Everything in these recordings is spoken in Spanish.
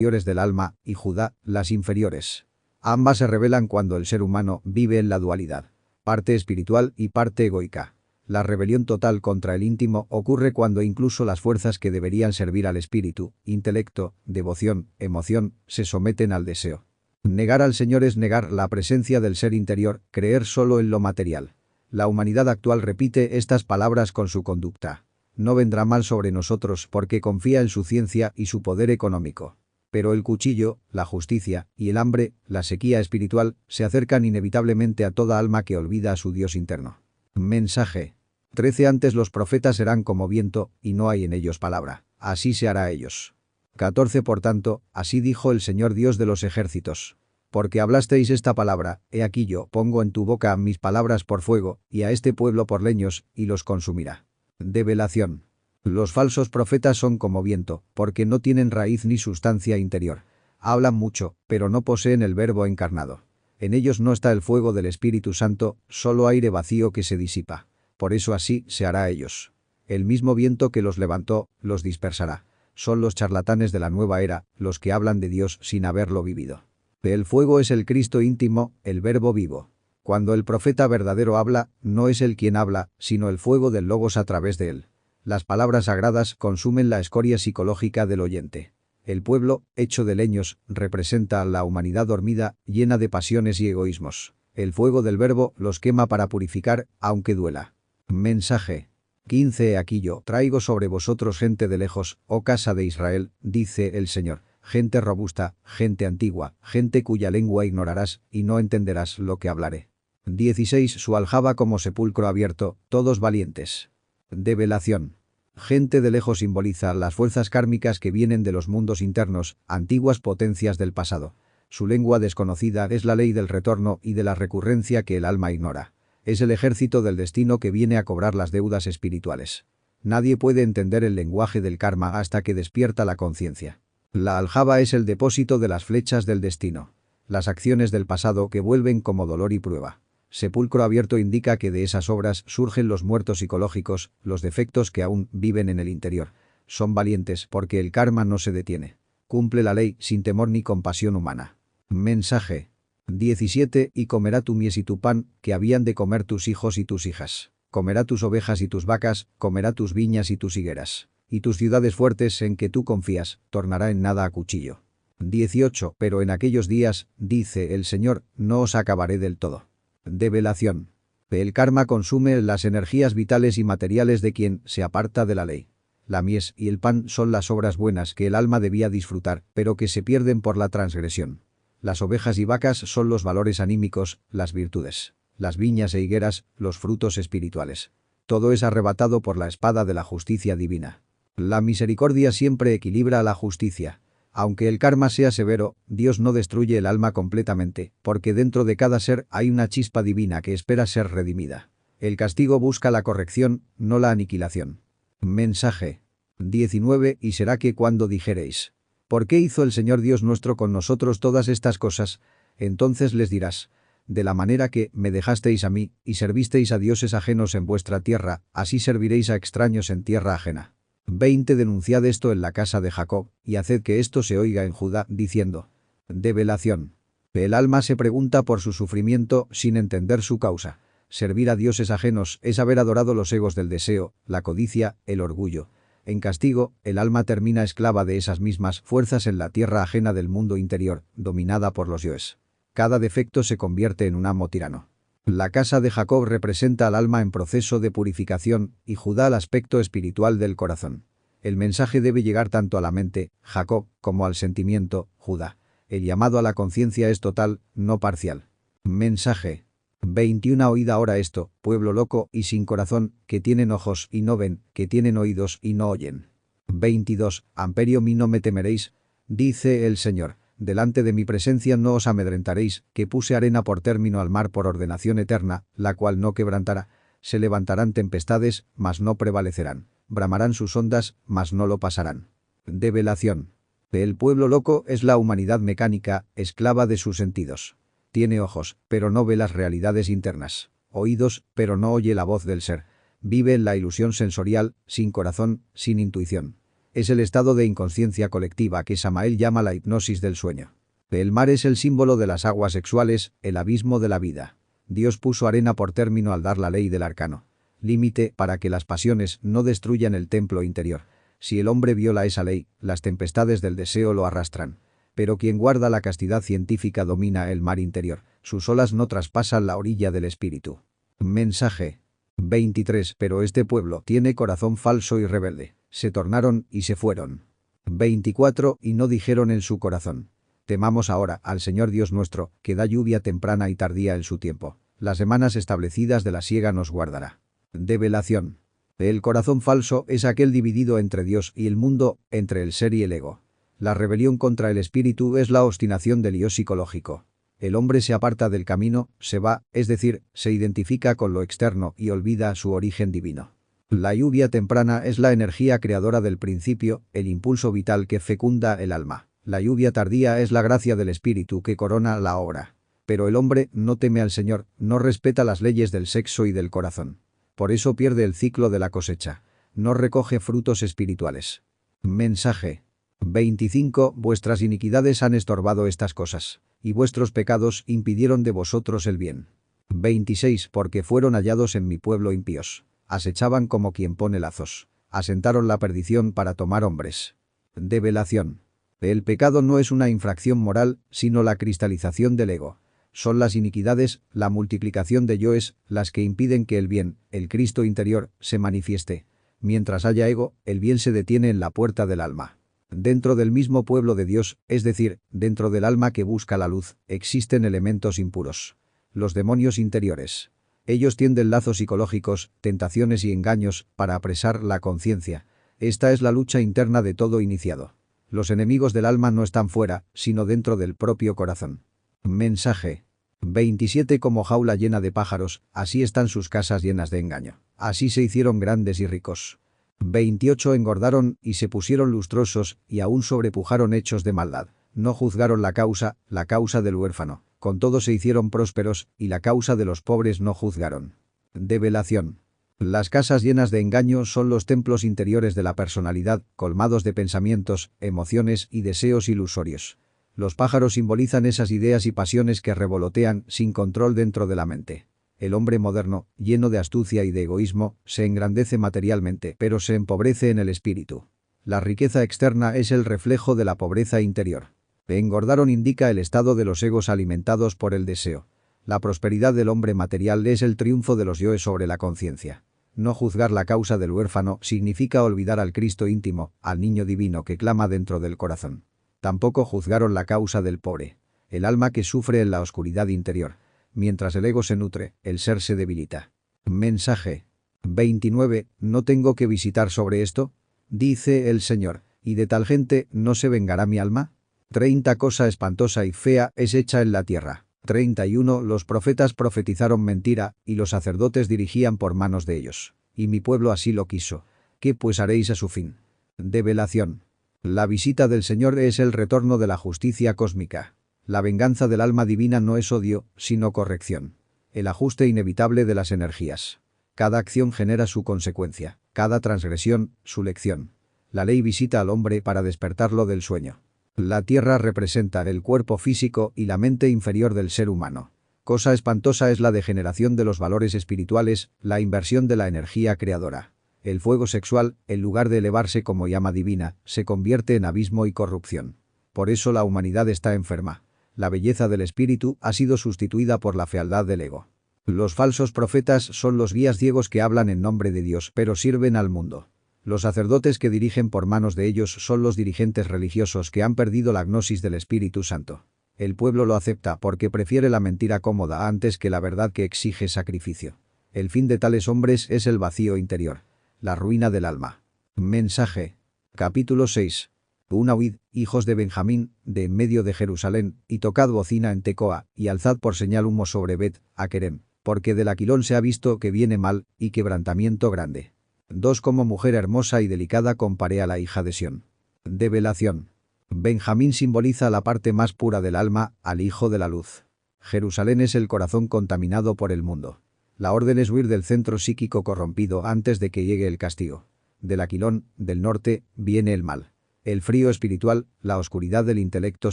superiores del alma y Judá, las inferiores. Ambas se revelan cuando el ser humano vive en la dualidad, parte espiritual y parte egoica. La rebelión total contra el íntimo ocurre cuando incluso las fuerzas que deberían servir al espíritu, intelecto, devoción, emoción, se someten al deseo. Negar al Señor es negar la presencia del ser interior, creer solo en lo material. La humanidad actual repite estas palabras con su conducta. No vendrá mal sobre nosotros porque confía en su ciencia y su poder económico. Pero el cuchillo, la justicia y el hambre, la sequía espiritual, se acercan inevitablemente a toda alma que olvida a su Dios interno. Mensaje. 13 Antes los profetas serán como viento, y no hay en ellos palabra. Así se hará a ellos. 14 Por tanto, así dijo el Señor Dios de los ejércitos. Porque hablasteis esta palabra, he aquí yo pongo en tu boca mis palabras por fuego, y a este pueblo por leños, y los consumirá. Develación. Los falsos profetas son como viento, porque no tienen raíz ni sustancia interior. Hablan mucho, pero no poseen el verbo encarnado. En ellos no está el fuego del Espíritu Santo, solo aire vacío que se disipa. Por eso así se hará a ellos. El mismo viento que los levantó, los dispersará. Son los charlatanes de la nueva era, los que hablan de Dios sin haberlo vivido. El fuego es el Cristo íntimo, el verbo vivo. Cuando el profeta verdadero habla, no es él quien habla, sino el fuego del Logos a través de él. Las palabras sagradas consumen la escoria psicológica del oyente. El pueblo, hecho de leños, representa a la humanidad dormida, llena de pasiones y egoísmos. El fuego del verbo los quema para purificar, aunque duela. Mensaje. 15 Aquí yo traigo sobre vosotros gente de lejos, oh casa de Israel, dice el Señor. Gente robusta, gente antigua, gente cuya lengua ignorarás, y no entenderás lo que hablaré. 16 Su aljaba como sepulcro abierto, todos valientes. Develación. Gente de lejos simboliza las fuerzas kármicas que vienen de los mundos internos, antiguas potencias del pasado. Su lengua desconocida es la ley del retorno y de la recurrencia que el alma ignora. Es el ejército del destino que viene a cobrar las deudas espirituales. Nadie puede entender el lenguaje del karma hasta que despierta la conciencia. La aljaba es el depósito de las flechas del destino. Las acciones del pasado que vuelven como dolor y prueba. Sepulcro abierto indica que de esas obras surgen los muertos psicológicos, los defectos que aún viven en el interior. Son valientes porque el karma no se detiene. Cumple la ley sin temor ni compasión humana. Mensaje. 17 Y comerá tu mies y tu pan, que habían de comer tus hijos y tus hijas. Comerá tus ovejas y tus vacas, comerá tus viñas y tus higueras. Y tus ciudades fuertes en que tú confías, tornará en nada a cuchillo. 18 Pero en aquellos días, dice el Señor, no os acabaré del todo. Develación. El karma consume las energías vitales y materiales de quien se aparta de la ley. La mies y el pan son las obras buenas que el alma debía disfrutar, pero que se pierden por la transgresión. Las ovejas y vacas son los valores anímicos, las virtudes. Las viñas e higueras, los frutos espirituales. Todo es arrebatado por la espada de la justicia divina. La misericordia siempre equilibra a la justicia. Aunque el karma sea severo, Dios no destruye el alma completamente, porque dentro de cada ser hay una chispa divina que espera ser redimida. El castigo busca la corrección, no la aniquilación. Mensaje. 19 Y será que cuando dijereis, ¿por qué hizo el Señor Dios nuestro con nosotros todas estas cosas? Entonces les dirás, de la manera que me dejasteis a mí, y servisteis a dioses ajenos en vuestra tierra, así serviréis a extraños en tierra ajena. 20 Denunciad esto en la casa de Jacob, y haced que esto se oiga en Judá, diciendo. Develación. El alma se pregunta por su sufrimiento sin entender su causa. Servir a dioses ajenos es haber adorado los egos del deseo, la codicia, el orgullo. En castigo, el alma termina esclava de esas mismas fuerzas en la tierra ajena del mundo interior, dominada por los yoes. Cada defecto se convierte en un amo tirano. La casa de Jacob representa al alma en proceso de purificación y Judá al aspecto espiritual del corazón. El mensaje debe llegar tanto a la mente, Jacob, como al sentimiento, Judá. El llamado a la conciencia es total, no parcial. Mensaje. 21 Oíd ahora esto, pueblo loco y sin corazón, que tienen ojos y no ven, que tienen oídos y no oyen. 22 Amperio mí no me temeréis, dice el Señor. Delante de mi presencia no os amedrentaréis, que puse arena por término al mar por ordenación eterna, la cual no quebrantará. Se levantarán tempestades, mas no prevalecerán. Bramarán sus ondas, mas no lo pasarán. Develación. El pueblo loco es la humanidad mecánica, esclava de sus sentidos. Tiene ojos, pero no ve las realidades internas. Oídos, pero no oye la voz del ser. Vive en la ilusión sensorial, sin corazón, sin intuición. Es el estado de inconsciencia colectiva que Samael llama la hipnosis del sueño. El mar es el símbolo de las aguas sexuales, el abismo de la vida. Dios puso arena por término al dar la ley del arcano. Límite para que las pasiones no destruyan el templo interior. Si el hombre viola esa ley, las tempestades del deseo lo arrastran. Pero quien guarda la castidad científica domina el mar interior. Sus olas no traspasan la orilla del espíritu. Mensaje 23. Pero este pueblo tiene corazón falso y rebelde. Se tornaron y se fueron. 24. Y no dijeron en su corazón: temamos ahora al Señor Dios nuestro, que da lluvia temprana y tardía en su tiempo. Las semanas establecidas de la siega nos guardará. Develación. El corazón falso es aquel dividido entre Dios y el mundo, entre el ser y el ego. La rebelión contra el espíritu es la obstinación del yo psicológico. El hombre se aparta del camino, se va, es decir, se identifica con lo externo y olvida su origen divino. La lluvia temprana es la energía creadora del principio, el impulso vital que fecunda el alma. La lluvia tardía es la gracia del espíritu que corona la obra. Pero el hombre no teme al Señor, no respeta las leyes del sexo y del corazón. Por eso pierde el ciclo de la cosecha. No recoge frutos espirituales. Mensaje 25. Vuestras iniquidades han estorbado estas cosas, y vuestros pecados impidieron de vosotros el bien. 26. Porque fueron hallados en mi pueblo impíos. Acechaban como quien pone lazos. Asentaron la perdición para tomar hombres. Develación. El pecado no es una infracción moral, sino la cristalización del ego. Son las iniquidades, la multiplicación de yoes, las que impiden que el bien, el Cristo interior, se manifieste. Mientras haya ego, el bien se detiene en la puerta del alma. Dentro del mismo pueblo de Dios, es decir, dentro del alma que busca la luz, existen elementos impuros. Los demonios interiores. Ellos tienden lazos psicológicos, tentaciones y engaños para apresar la conciencia. Esta es la lucha interna de todo iniciado. Los enemigos del alma no están fuera, sino dentro del propio corazón. Mensaje 27. Como jaula llena de pájaros, así están sus casas llenas de engaño. Así se hicieron grandes y ricos. 28. Engordaron y se pusieron lustrosos y aún sobrepujaron hechos de maldad. No juzgaron la causa del huérfano. Con todo se hicieron prósperos y la causa de los pobres no juzgaron. Develación. Las casas llenas de engaño son los templos interiores de la personalidad, colmados de pensamientos, emociones y deseos ilusorios. Los pájaros simbolizan esas ideas y pasiones que revolotean sin control dentro de la mente. El hombre moderno, lleno de astucia y de egoísmo, se engrandece materialmente, pero se empobrece en el espíritu. La riqueza externa es el reflejo de la pobreza interior. Engordaron indica el estado de los egos alimentados por el deseo. La prosperidad del hombre material es el triunfo de los yoes sobre la conciencia. No juzgar la causa del huérfano significa olvidar al Cristo íntimo, al niño divino que clama dentro del corazón. Tampoco juzgaron la causa del pobre, el alma que sufre en la oscuridad interior. Mientras el ego se nutre, el ser se debilita. Mensaje 29. ¿No tengo que visitar sobre esto? Dice el Señor, ¿y de tal gente no se vengará mi alma? 30. Cosa espantosa y fea es hecha en la tierra. 31. Los profetas profetizaron mentira, y los sacerdotes dirigían por manos de ellos. Y mi pueblo así lo quiso. ¿Qué pues haréis a su fin? Develación. La visita del Señor es el retorno de la justicia cósmica. La venganza del alma divina no es odio, sino corrección. El ajuste inevitable de las energías. Cada acción genera su consecuencia, cada transgresión, su lección. La ley visita al hombre para despertarlo del sueño. La tierra representa el cuerpo físico y la mente inferior del ser humano. Cosa espantosa es la degeneración de los valores espirituales, la inversión de la energía creadora. El fuego sexual, en lugar de elevarse como llama divina, se convierte en abismo y corrupción. Por eso la humanidad está enferma. La belleza del espíritu ha sido sustituida por la fealdad del ego. Los falsos profetas son los guías ciegos que hablan en nombre de Dios pero sirven al mundo. Los sacerdotes que dirigen por manos de ellos son los dirigentes religiosos que han perdido la gnosis del Espíritu Santo. El pueblo lo acepta porque prefiere la mentira cómoda antes que la verdad que exige sacrificio. El fin de tales hombres es el vacío interior, la ruina del alma. Mensaje. Capítulo 6. Una huid, hijos de Benjamín, de en medio de Jerusalén, y tocad bocina en Tecoa, y alzad por señal humo sobre Bet, Aquerem, porque del Aquilón se ha visto que viene mal, y quebrantamiento grande. 2. Como mujer hermosa y delicada comparé a la hija de Sión. Develación. Benjamín simboliza la parte más pura del alma, al hijo de la luz. Jerusalén es el corazón contaminado por el mundo. La orden es huir del centro psíquico corrompido antes de que llegue el castigo. del Aquilón, del norte, viene el mal. El frío espiritual, la oscuridad del intelecto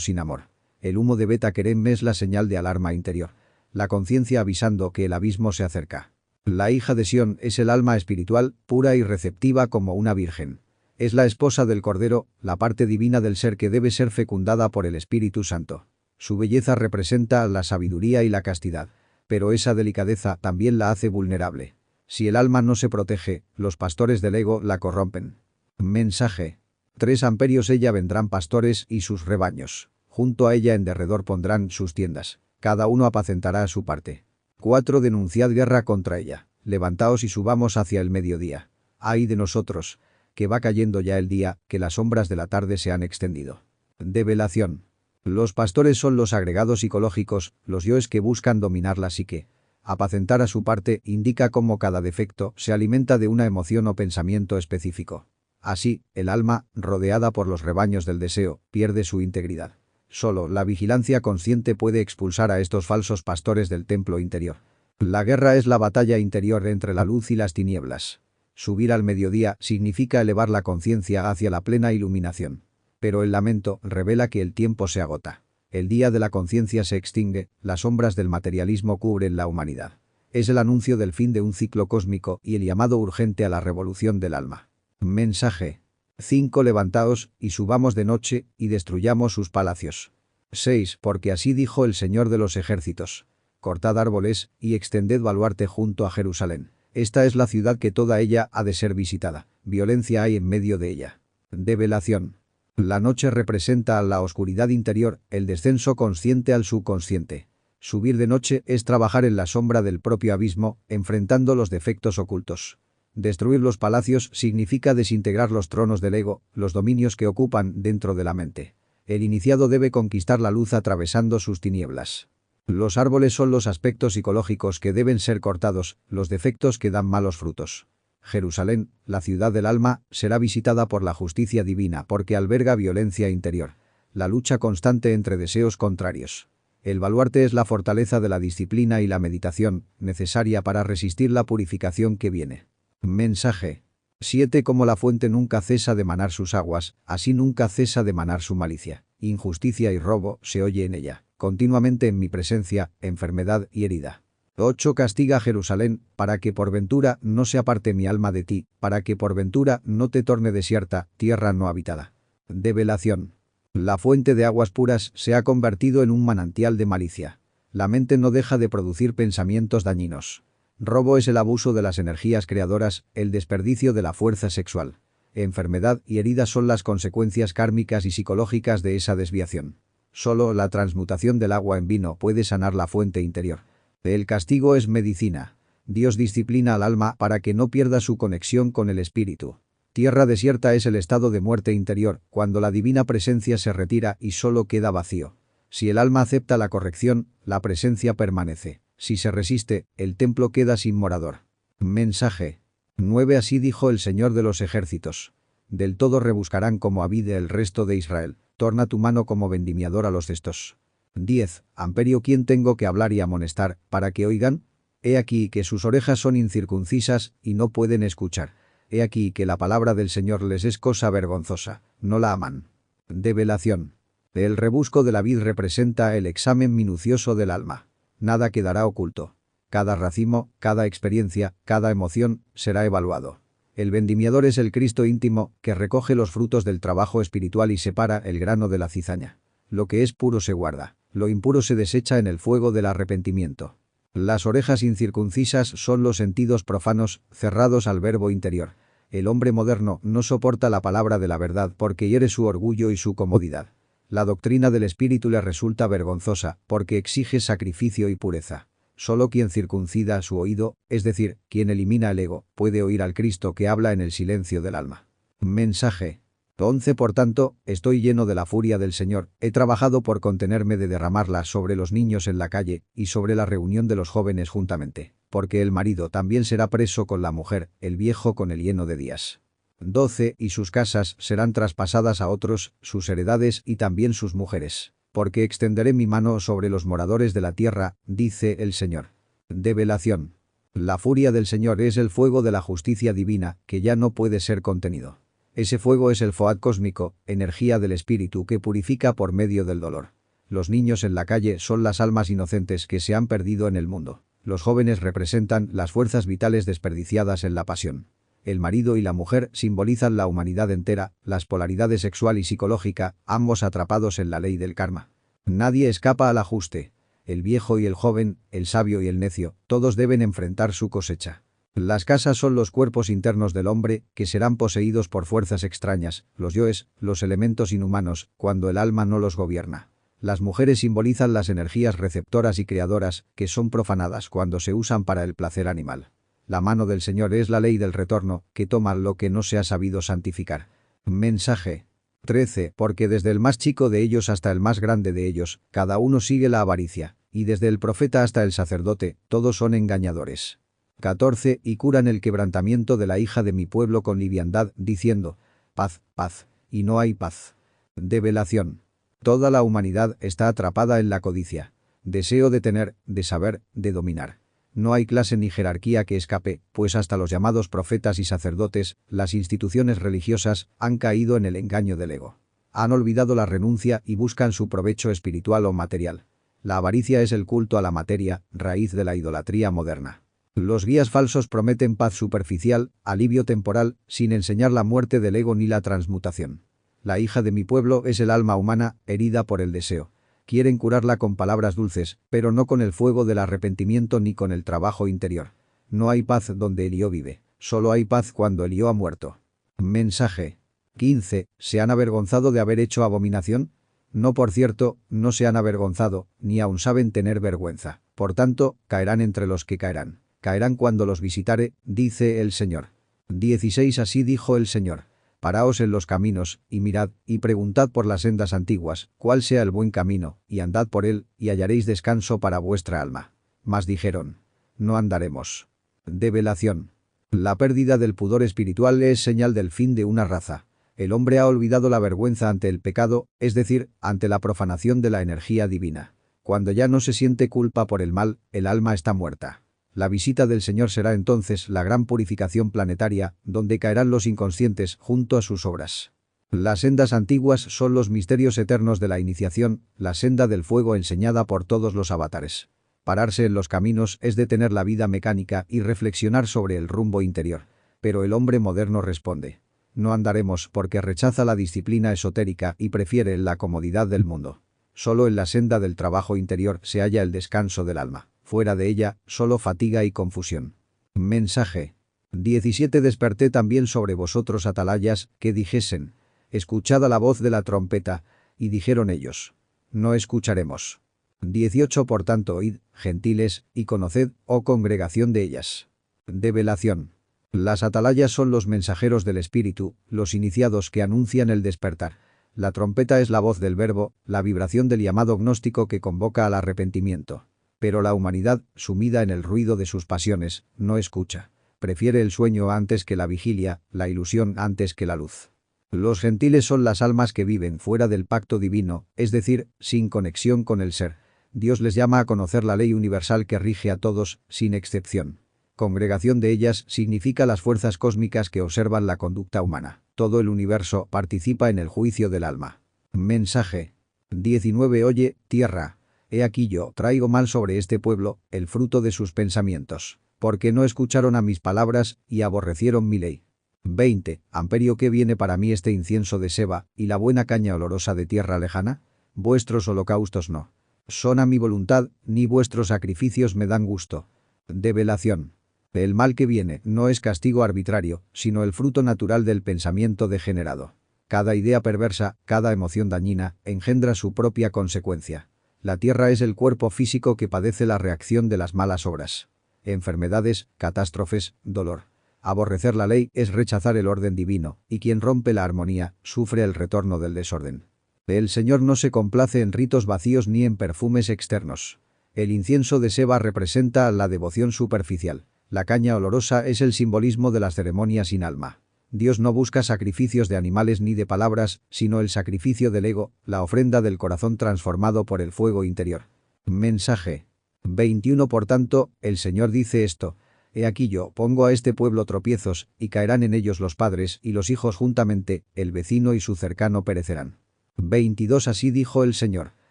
sin amor. El humo de Beta Kerem es la señal de alarma interior. La conciencia avisando que el abismo se acerca. La hija de Sión es el alma espiritual, pura y receptiva como una virgen. Es la esposa del Cordero, la parte divina del ser que debe ser fecundada por el Espíritu Santo. Su belleza representa la sabiduría y la castidad. Pero esa delicadeza también la hace vulnerable. Si el alma no se protege, los pastores del ego la corrompen. Mensaje. 3 amperios ella vendrán pastores y sus rebaños. Junto a ella en derredor pondrán sus tiendas. Cada uno apacentará a su parte. 4 denunciad guerra contra ella. Levantaos y subamos hacia el mediodía. Ay de nosotros, que va cayendo ya el día, que las sombras de la tarde se han extendido. Develación. Los pastores son los agregados psicológicos, los yoes que buscan dominar la psique. Apacentar a su parte indica cómo cada defecto se alimenta de una emoción o pensamiento específico. Así, el alma, rodeada por los rebaños del deseo, pierde su integridad. Solo la vigilancia consciente puede expulsar a estos falsos pastores del templo interior. La guerra es la batalla interior entre la luz y las tinieblas. Subir al mediodía significa elevar la conciencia hacia la plena iluminación. Pero el lamento revela que el tiempo se agota. El día de la conciencia se extingue, las sombras del materialismo cubren la humanidad. Es el anuncio del fin de un ciclo cósmico y el llamado urgente a la revolución del alma. Mensaje. 5 Levantaos, y subamos de noche, y destruyamos sus palacios. 6 Porque así dijo el Señor de los ejércitos. Cortad árboles, y extended baluarte junto a Jerusalén. Esta es la ciudad que toda ella ha de ser visitada. Violencia hay en medio de ella. Develación. La noche representa la oscuridad interior, el descenso consciente al subconsciente. Subir de noche es trabajar en la sombra del propio abismo, enfrentando los defectos ocultos. Destruir los palacios significa desintegrar los tronos del ego, los dominios que ocupan dentro de la mente. El iniciado debe conquistar la luz atravesando sus tinieblas. Los árboles son los aspectos psicológicos que deben ser cortados, los defectos que dan malos frutos. Jerusalén, la ciudad del alma, será visitada por la justicia divina porque alberga violencia interior. La lucha constante entre deseos contrarios. El baluarte es la fortaleza de la disciplina y la meditación, necesaria para resistir la purificación que viene. Mensaje. 7 Como la fuente nunca cesa de manar sus aguas, así nunca cesa de manar su malicia. Injusticia y robo se oye en ella. Continuamente en mi presencia, enfermedad y herida. 8 Castiga a Jerusalén, para que por ventura no se aparte mi alma de ti, para que por ventura no te torne desierta, tierra no habitada. Develación. La fuente de aguas puras se ha convertido en un manantial de malicia. La mente no deja de producir pensamientos dañinos. Robo es el abuso de las energías creadoras, el desperdicio de la fuerza sexual. Enfermedad y heridas son las consecuencias kármicas y psicológicas de esa desviación. Solo la transmutación del agua en vino puede sanar la fuente interior. El castigo es medicina. Dios disciplina al alma para que no pierda su conexión con el espíritu. Tierra desierta es el estado de muerte interior, cuando la divina presencia se retira y solo queda vacío. Si el alma acepta la corrección, la presencia permanece. Si se resiste, el templo queda sin morador. Mensaje. 9 Así dijo el Señor de los ejércitos. Del todo rebuscarán como avide el resto de Israel. Torna tu mano como vendimiador a los cestos. 10 Amperio ¿quién tengo que hablar y amonestar, para que oigan? He aquí que sus orejas son incircuncisas y no pueden escuchar. He aquí que la palabra del Señor les es cosa vergonzosa, no la aman. Develación. El rebusco de la vid representa el examen minucioso del alma. Nada quedará oculto. Cada racimo, cada experiencia, cada emoción será evaluado. El vendimiador es el Cristo íntimo que recoge los frutos del trabajo espiritual y separa el grano de la cizaña. Lo que es puro se guarda, lo impuro se desecha en el fuego del arrepentimiento. Las orejas incircuncisas son los sentidos profanos, cerrados al verbo interior. El hombre moderno no soporta la palabra de la verdad porque hiere su orgullo y su comodidad. La doctrina del espíritu le resulta vergonzosa porque exige sacrificio y pureza. Solo quien circuncida su oído, es decir, quien elimina el ego, puede oír al Cristo que habla en el silencio del alma. Mensaje. 11 Por tanto, estoy lleno de la furia del Señor, he trabajado por contenerme de derramarla sobre los niños en la calle y sobre la reunión de los jóvenes juntamente, porque el marido también será preso con la mujer, el viejo con el lleno de días. 12 Y sus casas serán traspasadas a otros, sus heredades y también sus mujeres, porque extenderé mi mano sobre los moradores de la tierra, dice el Señor. Develación. La furia del Señor es el fuego de la justicia divina, que ya no puede ser contenido. Ese fuego es el Foad cósmico, energía del espíritu que purifica por medio del dolor. Los niños en la calle son las almas inocentes que se han perdido en el mundo. Los jóvenes representan las fuerzas vitales desperdiciadas en la pasión. El marido y la mujer simbolizan la humanidad entera, las polaridades sexual y psicológica, ambos atrapados en la ley del karma. Nadie escapa al ajuste. El viejo y el joven, el sabio y el necio, todos deben enfrentar su cosecha. Las casas son los cuerpos internos del hombre, que serán poseídos por fuerzas extrañas, los yoes, los elementos inhumanos, cuando el alma no los gobierna. Las mujeres simbolizan las energías receptoras y creadoras, que son profanadas cuando se usan para el placer animal. La mano del Señor es la ley del retorno, que toma lo que no se ha sabido santificar. Mensaje 13. Porque desde el más chico de ellos hasta el más grande de ellos, cada uno sigue la avaricia, y desde el profeta hasta el sacerdote, todos son engañadores. 14. Y curan el quebrantamiento de la hija de mi pueblo con liviandad, diciendo, paz, paz, y no hay paz. Develación. Toda la humanidad está atrapada en la codicia. Deseo de tener, de saber, de dominar. No hay clase ni jerarquía que escape, pues hasta los llamados profetas y sacerdotes, las instituciones religiosas, han caído en el engaño del ego. Han olvidado la renuncia y buscan su provecho espiritual o material. La avaricia es el culto a la materia, raíz de la idolatría moderna. Los guías falsos prometen paz superficial, alivio temporal, sin enseñar la muerte del ego ni la transmutación. La hija de mi pueblo es el alma humana, herida por el deseo. Quieren curarla con palabras dulces, pero no con el fuego del arrepentimiento ni con el trabajo interior. No hay paz donde Elío vive, solo hay paz cuando Elío ha muerto. Mensaje 15. ¿Se han avergonzado de haber hecho abominación? No, por cierto, no se han avergonzado, ni aún saben tener vergüenza. Por tanto, caerán entre los que caerán. Caerán cuando los visitare, dice el Señor. 16. Así dijo el Señor. Paraos en los caminos, y mirad, y preguntad por las sendas antiguas, cuál sea el buen camino, y andad por él, y hallaréis descanso para vuestra alma. Mas dijeron, no andaremos. Develación. La pérdida del pudor espiritual es señal del fin de una raza. El hombre ha olvidado la vergüenza ante el pecado, es decir, ante la profanación de la energía divina. Cuando ya no se siente culpa por el mal, el alma está muerta. La visita del Señor será entonces la gran purificación planetaria, donde caerán los inconscientes junto a sus obras. Las sendas antiguas son los misterios eternos de la iniciación, la senda del fuego enseñada por todos los avatares. Pararse en los caminos es detener la vida mecánica y reflexionar sobre el rumbo interior. Pero el hombre moderno responde, no andaremos porque rechaza la disciplina esotérica y prefiere la comodidad del mundo. Solo en la senda del trabajo interior se halla el descanso del alma. Fuera de ella, solo fatiga y confusión. Mensaje 17. Desperté también sobre vosotros atalayas, que dijesen, escuchad a la voz de la trompeta, y dijeron ellos, no escucharemos. 18. Por tanto oíd, gentiles, y conoced, oh congregación de ellas. Develación. Las atalayas son los mensajeros del espíritu, los iniciados que anuncian el despertar. La trompeta es la voz del verbo, la vibración del llamado gnóstico que convoca al arrepentimiento. Pero la humanidad, sumida en el ruido de sus pasiones, no escucha. Prefiere el sueño antes que la vigilia, la ilusión antes que la luz. Los gentiles son las almas que viven fuera del pacto divino, es decir, sin conexión con el ser. Dios les llama a conocer la ley universal que rige a todos, sin excepción. Congregación de ellas significa las fuerzas cósmicas que observan la conducta humana. Todo el universo participa en el juicio del alma. Mensaje 19. Oye, tierra. He aquí yo traigo mal sobre este pueblo, el fruto de sus pensamientos, porque no escucharon a mis palabras y aborrecieron mi ley. 20. Amperio, ¿qué viene para mí este incienso de Seba y la buena caña olorosa de tierra lejana? Vuestros holocaustos no son a mi voluntad, ni vuestros sacrificios me dan gusto. Develación. El mal que viene no es castigo arbitrario, sino el fruto natural del pensamiento degenerado. Cada idea perversa, cada emoción dañina, engendra su propia consecuencia. La tierra es el cuerpo físico que padece la reacción de las malas obras. Enfermedades, catástrofes, dolor. Aborrecer la ley es rechazar el orden divino, y quien rompe la armonía, sufre el retorno del desorden. El Señor no se complace en ritos vacíos ni en perfumes externos. El incienso de Seba representa la devoción superficial. La caña olorosa es el simbolismo de las ceremonias sin alma. Dios no busca sacrificios de animales ni de palabras, sino el sacrificio del ego, la ofrenda del corazón transformado por el fuego interior. Mensaje 21. Por tanto, el Señor dice esto, He aquí yo pongo a este pueblo tropiezos, y caerán en ellos los padres y los hijos juntamente, el vecino y su cercano perecerán. 22 Así dijo el Señor.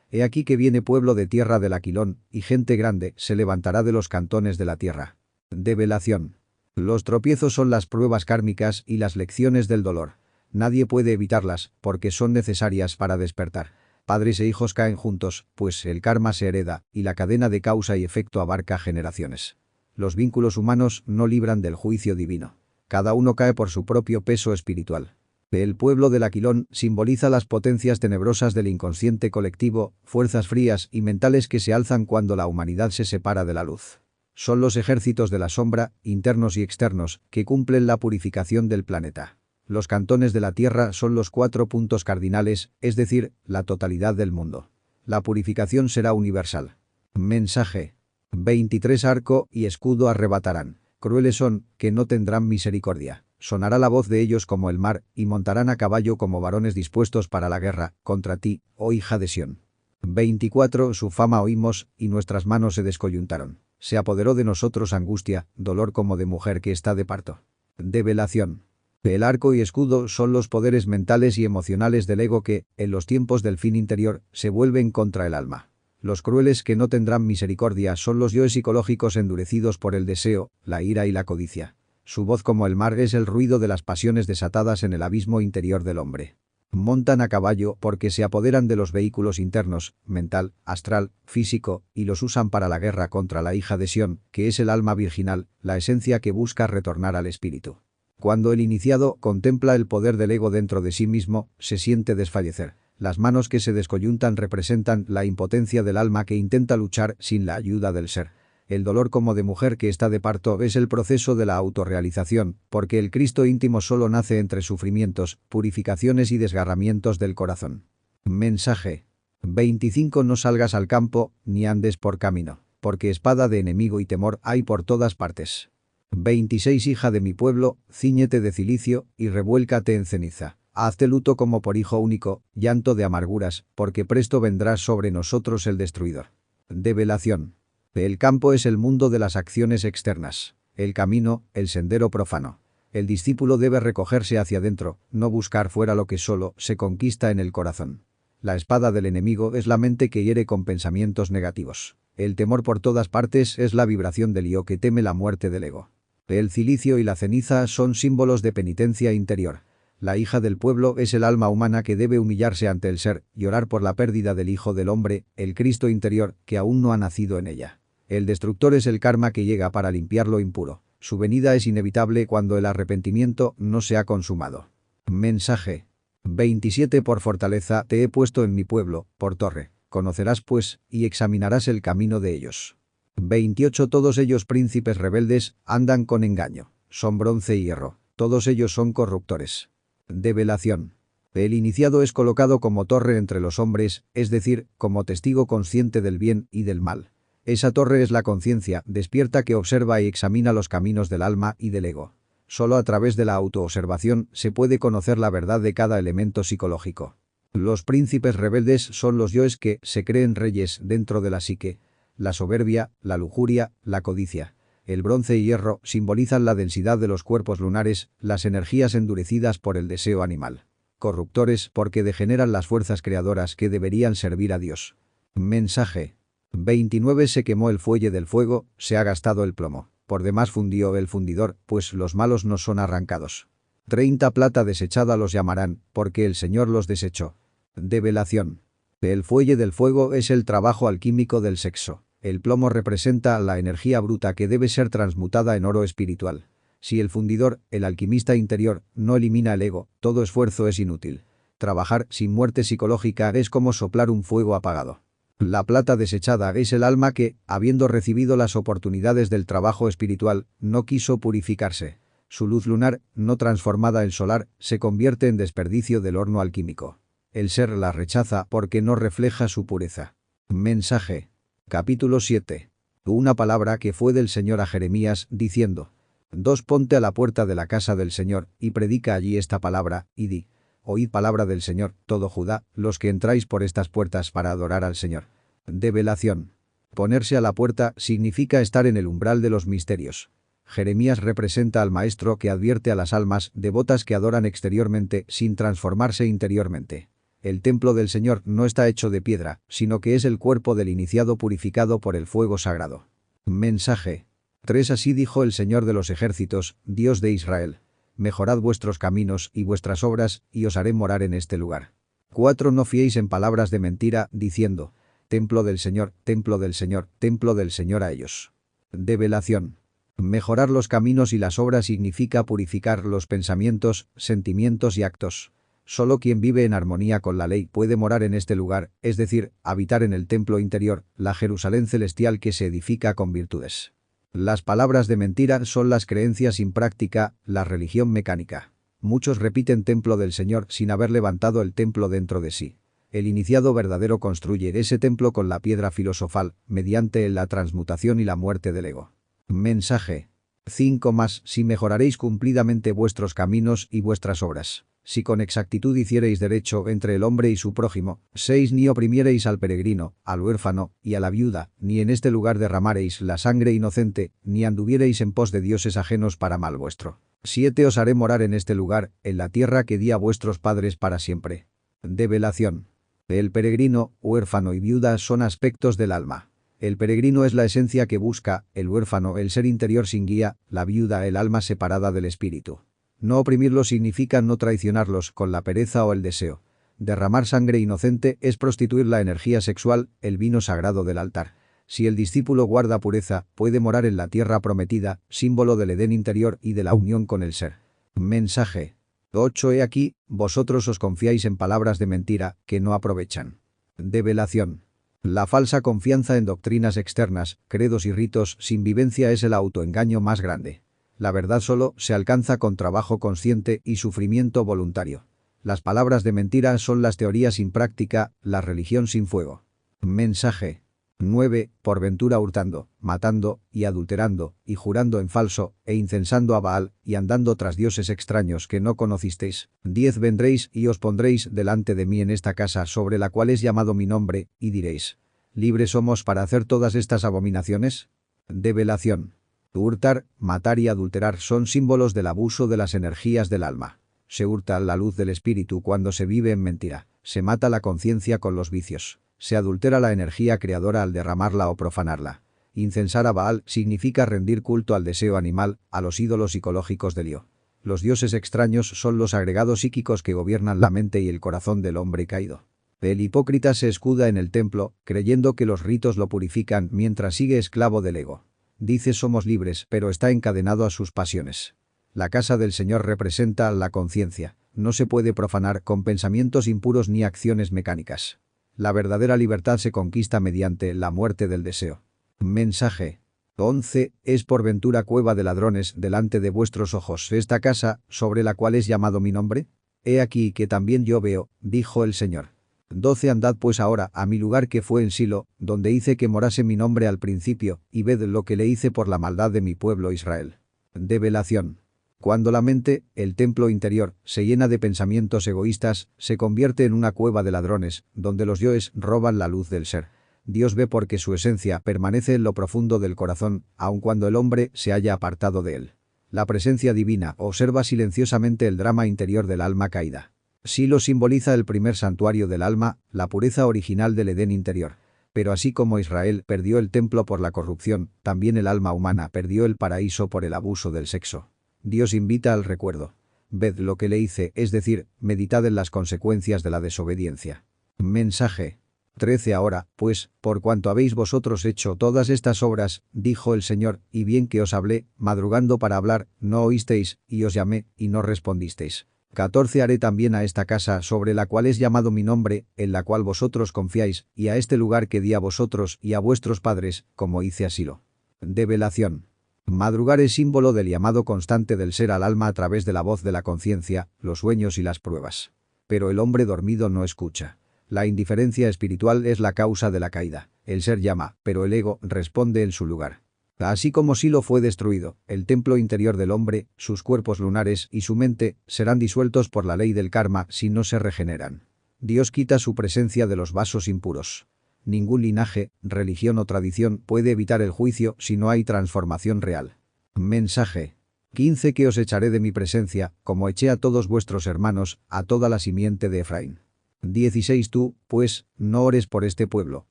He aquí que viene pueblo de tierra del Aquilón, y gente grande se levantará de los cantones de la tierra. Develación. Los tropiezos son las pruebas kármicas y las lecciones del dolor. Nadie puede evitarlas, porque son necesarias para despertar. Padres e hijos caen juntos, pues el karma se hereda, y la cadena de causa y efecto abarca generaciones. Los vínculos humanos no libran del juicio divino. Cada uno cae por su propio peso espiritual. El pueblo del Aquilón simboliza las potencias tenebrosas del inconsciente colectivo, fuerzas frías y mentales que se alzan cuando la humanidad se separa de la luz. Son los ejércitos de la sombra, internos y externos, que cumplen la purificación del planeta. Los cantones de la Tierra son los 4 puntos cardinales, es decir, la totalidad del mundo. La purificación será universal. Mensaje. 23 Arco y escudo arrebatarán. Crueles son, que no tendrán misericordia. Sonará la voz de ellos como el mar, y montarán a caballo como varones dispuestos para la guerra, contra ti, oh hija de Sión. 24 Su fama oímos, y nuestras manos se descoyuntaron. Se apoderó de nosotros angustia, dolor como de mujer que está de parto. Develación. El arco y escudo son los poderes mentales y emocionales del ego que, en los tiempos del fin interior, se vuelven contra el alma. Los crueles que no tendrán misericordia son los yoes psicológicos endurecidos por el deseo, la ira y la codicia. Su voz como el mar es el ruido de las pasiones desatadas en el abismo interior del hombre. Montan a caballo porque se apoderan de los vehículos internos, mental, astral, físico, y los usan para la guerra contra la hija de Sión, que es el alma virginal, la esencia que busca retornar al espíritu. Cuando el iniciado contempla el poder del ego dentro de sí mismo, se siente desfallecer. Las manos que se descoyuntan representan la impotencia del alma que intenta luchar sin la ayuda del ser. El dolor como de mujer que está de parto es el proceso de la autorrealización, porque el Cristo íntimo solo nace entre sufrimientos, purificaciones y desgarramientos del corazón. Mensaje. 25 No salgas al campo, ni andes por camino, porque espada de enemigo y temor hay por todas partes. 26 Hija de mi pueblo, cíñete de cilicio, y revuélcate en ceniza. Hazte luto como por hijo único, llanto de amarguras, porque presto vendrá sobre nosotros el destruidor. Develación. El campo es el mundo de las acciones externas. El camino, el sendero profano. El discípulo debe recogerse hacia adentro, no buscar fuera lo que solo se conquista en el corazón. La espada del enemigo es la mente que hiere con pensamientos negativos. El temor por todas partes es la vibración del yo que teme la muerte del ego. El cilicio y la ceniza son símbolos de penitencia interior. La hija del pueblo es el alma humana que debe humillarse ante el ser y orar por la pérdida del Hijo del Hombre, el Cristo interior, que aún no ha nacido en ella. El destructor es el karma que llega para limpiar lo impuro. Su venida es inevitable cuando el arrepentimiento no se ha consumado. Mensaje. 27 Por fortaleza te he puesto en mi pueblo, por torre. Conocerás pues, y examinarás el camino de ellos. 28 Todos ellos príncipes rebeldes, andan con engaño. Son bronce y hierro. Todos ellos son corruptores. Develación. El iniciado es colocado como torre entre los hombres, es decir, como testigo consciente del bien y del mal. Esa torre es la conciencia despierta que observa y examina los caminos del alma y del ego. Solo a través de la autoobservación se puede conocer la verdad de cada elemento psicológico. Los príncipes rebeldes son los yoes que se creen reyes dentro de la psique. La soberbia, la lujuria, la codicia. El bronce y hierro simbolizan la densidad de los cuerpos lunares, las energías endurecidas por el deseo animal. Corruptores porque degeneran las fuerzas creadoras que deberían servir a Dios. Mensaje. 29 Se quemó el fuelle del fuego, se ha gastado el plomo. Por demás fundió el fundidor, pues los malos no son arrancados. 30 Plata desechada los llamarán, porque el Señor los desechó. Develación. El fuelle del fuego es el trabajo alquímico del sexo. El plomo representa la energía bruta que debe ser transmutada en oro espiritual. Si el fundidor, el alquimista interior, no elimina el ego, todo esfuerzo es inútil. Trabajar sin muerte psicológica es como soplar un fuego apagado. La plata desechada es el alma que, habiendo recibido las oportunidades del trabajo espiritual, no quiso purificarse. Su luz lunar, no transformada en solar, se convierte en desperdicio del horno alquímico. El ser la rechaza porque no refleja su pureza. Mensaje. Capítulo 7. Una palabra que fue del Señor a Jeremías, diciendo: 2 Ponte a la puerta de la casa del Señor, y predica allí esta palabra, y di: Oíd palabra del Señor, todo Judá, los que entráis por estas puertas para adorar al Señor. Develación. Ponerse a la puerta significa estar en el umbral de los misterios. Jeremías representa al maestro que advierte a las almas devotas que adoran exteriormente sin transformarse interiormente. El templo del Señor no está hecho de piedra, sino que es el cuerpo del iniciado purificado por el fuego sagrado. Mensaje 3. Así dijo el Señor de los ejércitos, Dios de Israel. Mejorad vuestros caminos y vuestras obras, y os haré morar en este lugar. 4. No fiéis en palabras de mentira, diciendo, templo del Señor, templo del Señor, templo del Señor a ellos. Develación. Mejorar los caminos y las obras significa purificar los pensamientos, sentimientos y actos. Solo quien vive en armonía con la ley puede morar en este lugar, es decir, habitar en el templo interior, la Jerusalén celestial que se edifica con virtudes. Las palabras de mentira son las creencias sin práctica, la religión mecánica. Muchos repiten templo del Señor sin haber levantado el templo dentro de sí. El iniciado verdadero construye ese templo con la piedra filosofal, mediante la transmutación y la muerte del ego. Mensaje 5. Si mejoraréis cumplidamente vuestros caminos y vuestras obras. Si con exactitud hiciereis derecho entre el hombre y su prójimo. 6. Ni oprimiereis al peregrino, al huérfano y a la viuda, ni en este lugar derramareis la sangre inocente, ni anduviereis en pos de dioses ajenos para mal vuestro. 7. Os haré morar en este lugar, en la tierra que di a vuestros padres para siempre. Develación. El peregrino, huérfano y viuda son aspectos del alma. El peregrino es la esencia que busca, el huérfano el ser interior sin guía, la viuda el alma separada del espíritu. No oprimirlos significa no traicionarlos con la pereza o el deseo. Derramar sangre inocente es prostituir la energía sexual, el vino sagrado del altar. Si el discípulo guarda pureza, puede morar en la tierra prometida, símbolo del Edén interior y de la unión con el ser. Mensaje 8. He aquí, vosotros os confiáis en palabras de mentira, que no aprovechan. Develación. La falsa confianza en doctrinas externas, credos y ritos sin vivencia es el autoengaño más grande. La verdad solo se alcanza con trabajo consciente y sufrimiento voluntario. Las palabras de mentira son las teorías sin práctica, la religión sin fuego. Mensaje 9. Por ventura hurtando, matando y adulterando, y jurando en falso, e incensando a Baal, y andando tras dioses extraños que no conocisteis. 10. Vendréis y os pondréis delante de mí en esta casa sobre la cual es llamado mi nombre, y diréis, ¿libres somos para hacer todas estas abominaciones? Develación. Hurtar, matar y adulterar son símbolos del abuso de las energías del alma. Se hurta la luz del espíritu cuando se vive en mentira. Se mata la conciencia con los vicios. Se adultera la energía creadora al derramarla o profanarla. Incensar a Baal significa rendir culto al deseo animal, a los ídolos psicológicos del yo. Los dioses extraños son los agregados psíquicos que gobiernan la mente y el corazón del hombre caído. El hipócrita se escuda en el templo, creyendo que los ritos lo purifican mientras sigue esclavo del ego. Dice somos libres, pero está encadenado a sus pasiones. La casa del Señor representa la conciencia. No se puede profanar con pensamientos impuros ni acciones mecánicas. La verdadera libertad se conquista mediante la muerte del deseo. Mensaje 11. Es por ventura cueva de ladrones delante de vuestros ojos esta casa, sobre la cual es llamado mi nombre. He aquí que también yo veo, dijo el Señor. 12. Andad pues ahora a mi lugar que fue en Silo, donde hice que morase mi nombre al principio, y ved lo que le hice por la maldad de mi pueblo Israel. Develación. Cuando la mente, el templo interior, se llena de pensamientos egoístas, se convierte en una cueva de ladrones, donde los yoes roban la luz del ser. Dios ve porque su esencia permanece en lo profundo del corazón, aun cuando el hombre se haya apartado de él. La presencia divina observa silenciosamente el drama interior del alma caída. Silo simboliza el primer santuario del alma, la pureza original del Edén interior. Pero así como Israel perdió el templo por la corrupción, también el alma humana perdió el paraíso por el abuso del sexo. Dios invita al recuerdo. Ved lo que le hice, es decir, meditad en las consecuencias de la desobediencia. Mensaje 13. Ahora, pues, por cuanto habéis vosotros hecho todas estas obras, dijo el Señor, y bien que os hablé, madrugando para hablar, no oísteis, y os llamé, y no respondisteis. 14. Haré también a esta casa sobre la cual es llamado mi nombre, en la cual vosotros confiáis, y a este lugar que di a vosotros y a vuestros padres, como hice a Silo. Develación. Madrugar es símbolo del llamado constante del ser al alma a través de la voz de la conciencia, los sueños y las pruebas. Pero el hombre dormido no escucha. La indiferencia espiritual es la causa de la caída. El ser llama, pero el ego responde en su lugar. Así como Silo fue destruido, el templo interior del hombre, sus cuerpos lunares y su mente serán disueltos por la ley del karma si no se regeneran. Dios quita su presencia de los vasos impuros. Ningún linaje, religión o tradición puede evitar el juicio si no hay transformación real. Mensaje. 15 Que os echaré de mi presencia, como eché a todos vuestros hermanos, a toda la simiente de Efraín. 16 Tú, pues, no ores por este pueblo,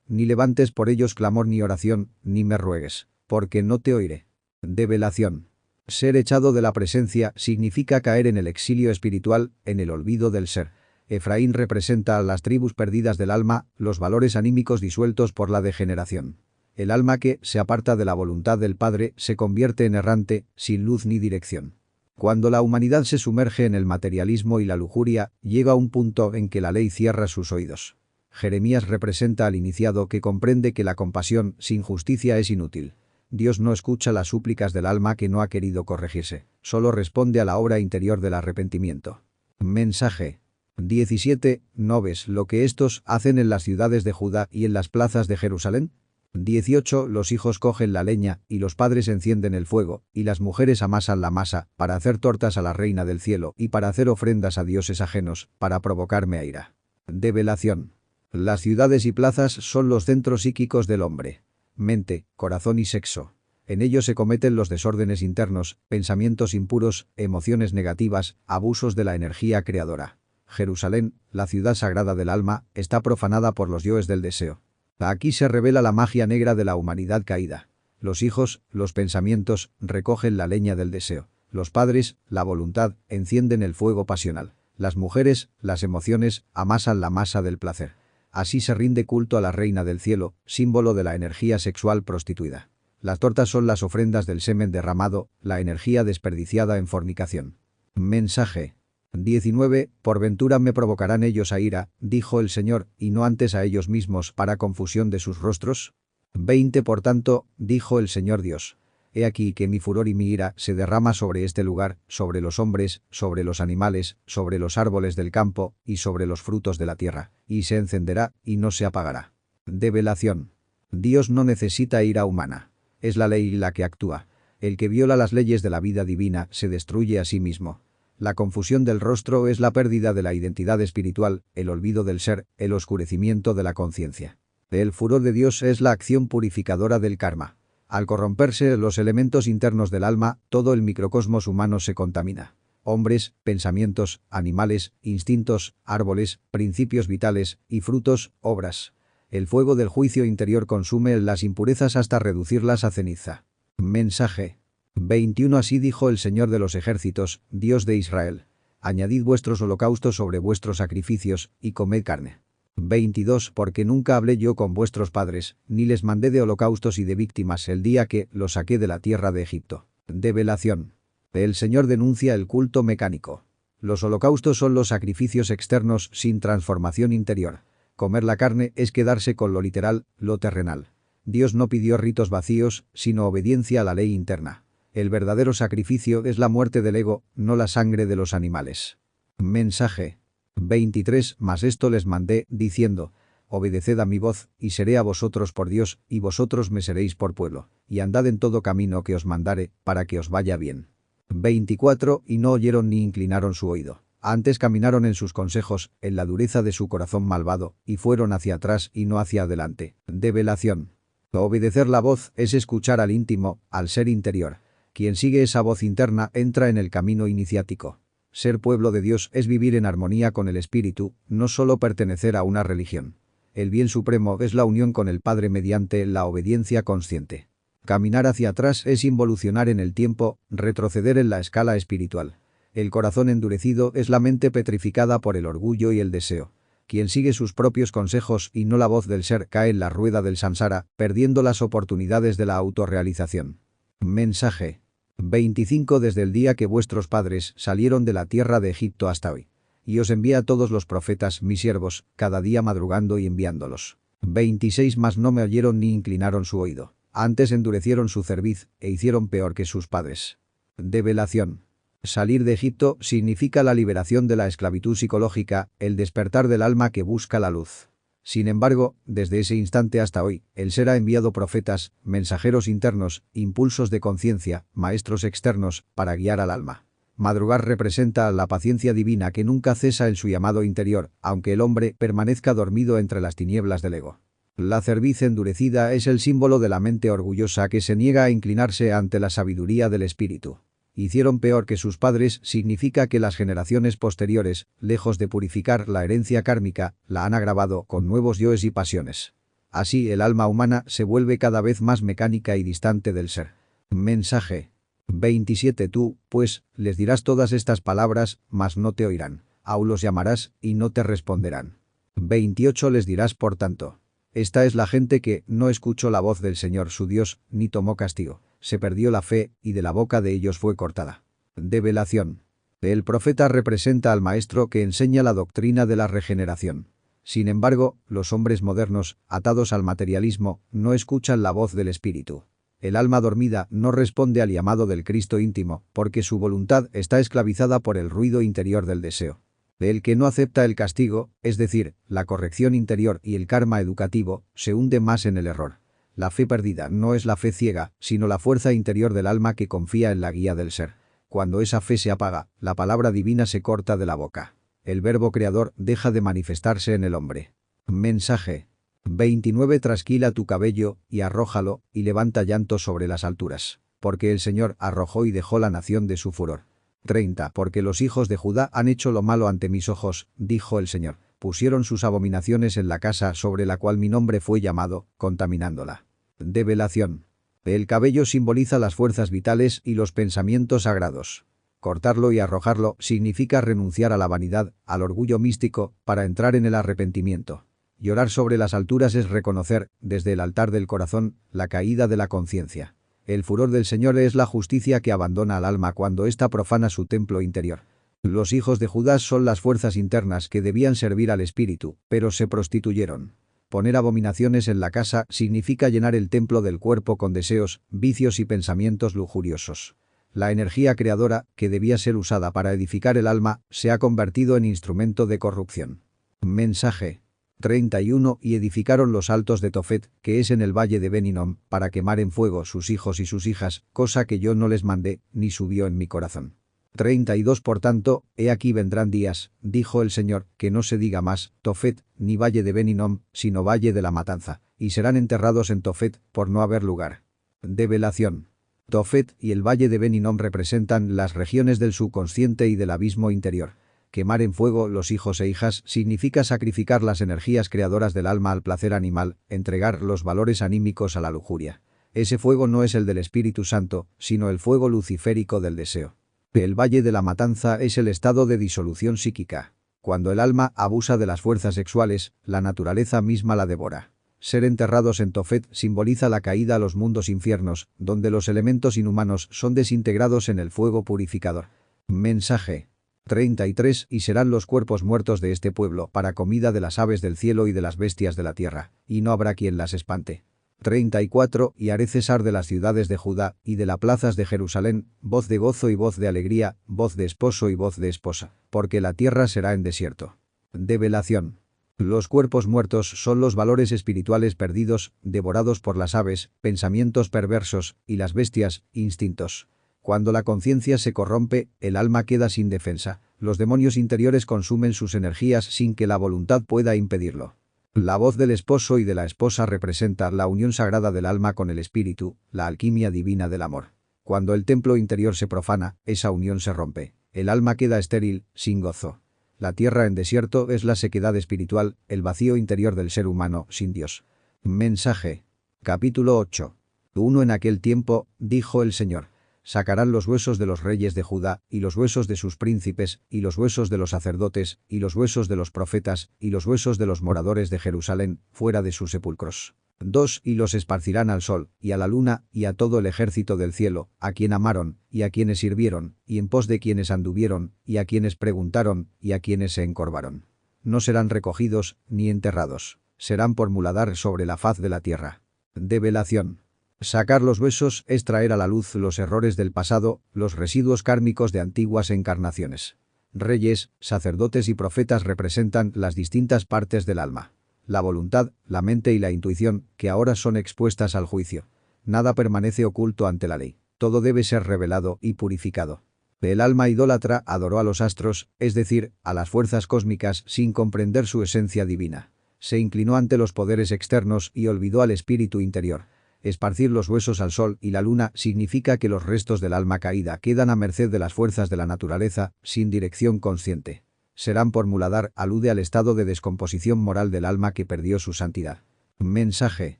ni levantes por ellos clamor ni oración, ni me ruegues, porque no te oiré. Develación. Ser echado de la presencia significa caer en el exilio espiritual, en el olvido del ser. Efraín representa a las tribus perdidas del alma, los valores anímicos disueltos por la degeneración. El alma que se aparta de la voluntad del Padre se convierte en errante, sin luz ni dirección. Cuando la humanidad se sumerge en el materialismo y la lujuria, llega un punto en que la ley cierra sus oídos. Jeremías representa al iniciado que comprende que la compasión sin justicia es inútil. Dios no escucha las súplicas del alma que no ha querido corregirse, solo responde a la obra interior del arrepentimiento. Mensaje. 17 ¿No ves lo que estos hacen en las ciudades de Judá y en las plazas de Jerusalén? 18 Los hijos cogen la leña, y los padres encienden el fuego, y las mujeres amasan la masa, para hacer tortas a la reina del cielo y para hacer ofrendas a dioses ajenos, para provocarme a ira. Develación. Las ciudades y plazas son los centros psíquicos del hombre. Mente, corazón y sexo. En ellos se cometen los desórdenes internos, pensamientos impuros, emociones negativas, abusos de la energía creadora. Jerusalén, la ciudad sagrada del alma, está profanada por los yoes del deseo. Aquí se revela la magia negra de la humanidad caída. Los hijos, los pensamientos, recogen la leña del deseo. Los padres, la voluntad, encienden el fuego pasional. Las mujeres, las emociones, amasan la masa del placer. Así se rinde culto a la reina del cielo, símbolo de la energía sexual prostituida. Las tortas son las ofrendas del semen derramado, la energía desperdiciada en fornicación. Mensaje. 19 Por ventura me provocarán ellos a ira, dijo el Señor, y no antes a ellos mismos para confusión de sus rostros. 20 Por tanto, dijo el Señor Dios. He aquí que mi furor y mi ira se derrama sobre este lugar, sobre los hombres, sobre los animales, sobre los árboles del campo, y sobre los frutos de la tierra, y se encenderá, y no se apagará. Develación. Dios no necesita ira humana. Es la ley la que actúa. El que viola las leyes de la vida divina se destruye a sí mismo. La confusión del rostro es la pérdida de la identidad espiritual, el olvido del ser, el oscurecimiento de la conciencia. El furor de Dios es la acción purificadora del karma. Al corromperse los elementos internos del alma, todo el microcosmos humano se contamina. Hombres, pensamientos, animales, instintos, árboles, principios vitales y frutos, obras. El fuego del juicio interior consume las impurezas hasta reducirlas a ceniza. Mensaje. 21 Así dijo el Señor de los ejércitos, Dios de Israel. Añadid vuestros holocaustos sobre vuestros sacrificios, y comed carne. 22 Porque nunca hablé yo con vuestros padres, ni les mandé de holocaustos y de víctimas el día que los saqué de la tierra de Egipto. Develación. El Señor denuncia el culto mecánico. Los holocaustos son los sacrificios externos sin transformación interior. Comer la carne es quedarse con lo literal, lo terrenal. Dios no pidió ritos vacíos, sino obediencia a la ley interna. El verdadero sacrificio es la muerte del ego, no la sangre de los animales. Mensaje. 23 Mas esto les mandé, diciendo, obedeced a mi voz, y seré a vosotros por Dios, y vosotros me seréis por pueblo, y andad en todo camino que os mandare, para que os vaya bien. 24 Y no oyeron ni inclinaron su oído. Antes caminaron en sus consejos, en la dureza de su corazón malvado, y fueron hacia atrás y no hacia adelante. Develación. Obedecer la voz es escuchar al íntimo, al ser interior. Quien sigue esa voz interna entra en el camino iniciático. Ser pueblo de Dios es vivir en armonía con el Espíritu, no solo pertenecer a una religión. El bien supremo es la unión con el Padre mediante la obediencia consciente. Caminar hacia atrás es involucionar en el tiempo, retroceder en la escala espiritual. El corazón endurecido es la mente petrificada por el orgullo y el deseo. Quien sigue sus propios consejos y no la voz del ser cae en la rueda del samsara, perdiendo las oportunidades de la autorrealización. Mensaje. 25 Desde el día que vuestros padres salieron de la tierra de Egipto hasta hoy. Y os envía a todos los profetas, mis siervos, cada día madrugando y enviándolos. 26 Mas no me oyeron ni inclinaron su oído. Antes endurecieron su cerviz, e hicieron peor que sus padres. Develación. Salir de Egipto significa la liberación de la esclavitud psicológica, el despertar del alma que busca la luz. Sin embargo, desde ese instante hasta hoy, el ser ha enviado profetas, mensajeros internos, impulsos de conciencia, maestros externos, para guiar al alma. Madrugar representa la paciencia divina que nunca cesa en su llamado interior, aunque el hombre permanezca dormido entre las tinieblas del ego. La cerviz endurecida es el símbolo de la mente orgullosa que se niega a inclinarse ante la sabiduría del espíritu. Hicieron peor que sus padres significa que las generaciones posteriores, lejos de purificar la herencia kármica, la han agravado con nuevos yoes y pasiones. Así el alma humana se vuelve cada vez más mecánica y distante del ser. Mensaje 27. Tú, pues, les dirás todas estas palabras, mas no te oirán. Aún los llamarás y no te responderán. 28. Les dirás por tanto. Esta es la gente que no escuchó la voz del Señor su Dios, ni tomó castigo. Se perdió la fe, y de la boca de ellos fue cortada. Develación. El profeta representa al maestro que enseña la doctrina de la regeneración. Sin embargo, los hombres modernos, atados al materialismo, no escuchan la voz del espíritu. El alma dormida no responde al llamado del Cristo íntimo, porque su voluntad está esclavizada por el ruido interior del deseo. El que no acepta el castigo, es decir, la corrección interior y el karma educativo, se hunde más en el error. La fe perdida no es la fe ciega, sino la fuerza interior del alma que confía en la guía del ser. Cuando esa fe se apaga, la palabra divina se corta de la boca. El verbo creador deja de manifestarse en el hombre. Mensaje 29. Trasquila tu cabello, y arrójalo, y levanta llanto sobre las alturas. Porque el Señor arrojó y dejó la nación de su furor. 30. Porque los hijos de Judá han hecho lo malo ante mis ojos, dijo el Señor. Pusieron sus abominaciones en la casa sobre la cual mi nombre fue llamado, contaminándola. Develación. El cabello simboliza las fuerzas vitales y los pensamientos sagrados. Cortarlo y arrojarlo significa renunciar a la vanidad, al orgullo místico, para entrar en el arrepentimiento. Llorar sobre las alturas es reconocer, desde el altar del corazón, la caída de la conciencia. El furor del Señor es la justicia que abandona al alma cuando ésta profana su templo interior. Los hijos de Judá son las fuerzas internas que debían servir al espíritu, pero se prostituyeron. Poner abominaciones en la casa significa llenar el templo del cuerpo con deseos, vicios y pensamientos lujuriosos. La energía creadora, que debía ser usada para edificar el alma, se ha convertido en instrumento de corrupción. Mensaje 31. Y edificaron los altos de Tofet, que es en el valle de Ben-Hinnom, para quemar en fuego sus hijos y sus hijas, cosa que yo no les mandé, ni subió en mi corazón. 32. Por tanto, he aquí vendrán días, dijo el Señor, que no se diga más, Tofet, ni valle de Ben-Hinnom, sino valle de la matanza, y serán enterrados en Tofet, por no haber lugar. Develación. Tofet y el valle de Ben-Hinnom representan las regiones del subconsciente y del abismo interior. Quemar en fuego los hijos e hijas significa sacrificar las energías creadoras del alma al placer animal, entregar los valores anímicos a la lujuria. Ese fuego no es el del Espíritu Santo, sino el fuego luciférico del deseo. El valle de la matanza es el estado de disolución psíquica. Cuando el alma abusa de las fuerzas sexuales, la naturaleza misma la devora. Ser enterrados en Tofet simboliza la caída a los mundos infiernos, donde los elementos inhumanos son desintegrados en el fuego purificador. Mensaje 33. Y serán los cuerpos muertos de este pueblo para comida de las aves del cielo y de las bestias de la tierra, y no habrá quien las espante. 34. Y haré cesar de las ciudades de Judá y de las plazas de Jerusalén, voz de gozo y voz de alegría, voz de esposo y voz de esposa, porque la tierra será en desierto. Develación. Los cuerpos muertos son los valores espirituales perdidos, devorados por las aves, pensamientos perversos, y las bestias, instintos. Cuando la conciencia se corrompe, el alma queda sin defensa. Los demonios interiores consumen sus energías sin que la voluntad pueda impedirlo. La voz del esposo y de la esposa representa la unión sagrada del alma con el espíritu, la alquimia divina del amor. Cuando el templo interior se profana, esa unión se rompe. El alma queda estéril, sin gozo. La tierra en desierto es la sequedad espiritual, el vacío interior del ser humano, sin Dios. Mensaje. Capítulo 8. 1. En aquel tiempo, dijo el Señor. Sacarán los huesos de los reyes de Judá, y los huesos de sus príncipes, y los huesos de los sacerdotes, y los huesos de los profetas, y los huesos de los moradores de Jerusalén, fuera de sus sepulcros. 2. Y los esparcirán al sol, y a la luna, y a todo el ejército del cielo, a quien amaron, y a quienes sirvieron, y en pos de quienes anduvieron, y a quienes preguntaron, y a quienes se encorvaron. No serán recogidos, ni enterrados. Serán por muladar sobre la faz de la tierra. Develación. Sacar los huesos es traer a la luz los errores del pasado, los residuos kármicos de antiguas encarnaciones. Reyes, sacerdotes y profetas representan las distintas partes del alma. La voluntad, la mente y la intuición, que ahora son expuestas al juicio. Nada permanece oculto ante la ley. Todo debe ser revelado y purificado. El alma idólatra adoró a los astros, es decir, a las fuerzas cósmicas sin comprender su esencia divina. Se inclinó ante los poderes externos y olvidó al espíritu interior. Esparcir los huesos al sol y la luna significa que los restos del alma caída quedan a merced de las fuerzas de la naturaleza, sin dirección consciente. Serán por Muladhar alude al estado de descomposición moral del alma que perdió su santidad. Mensaje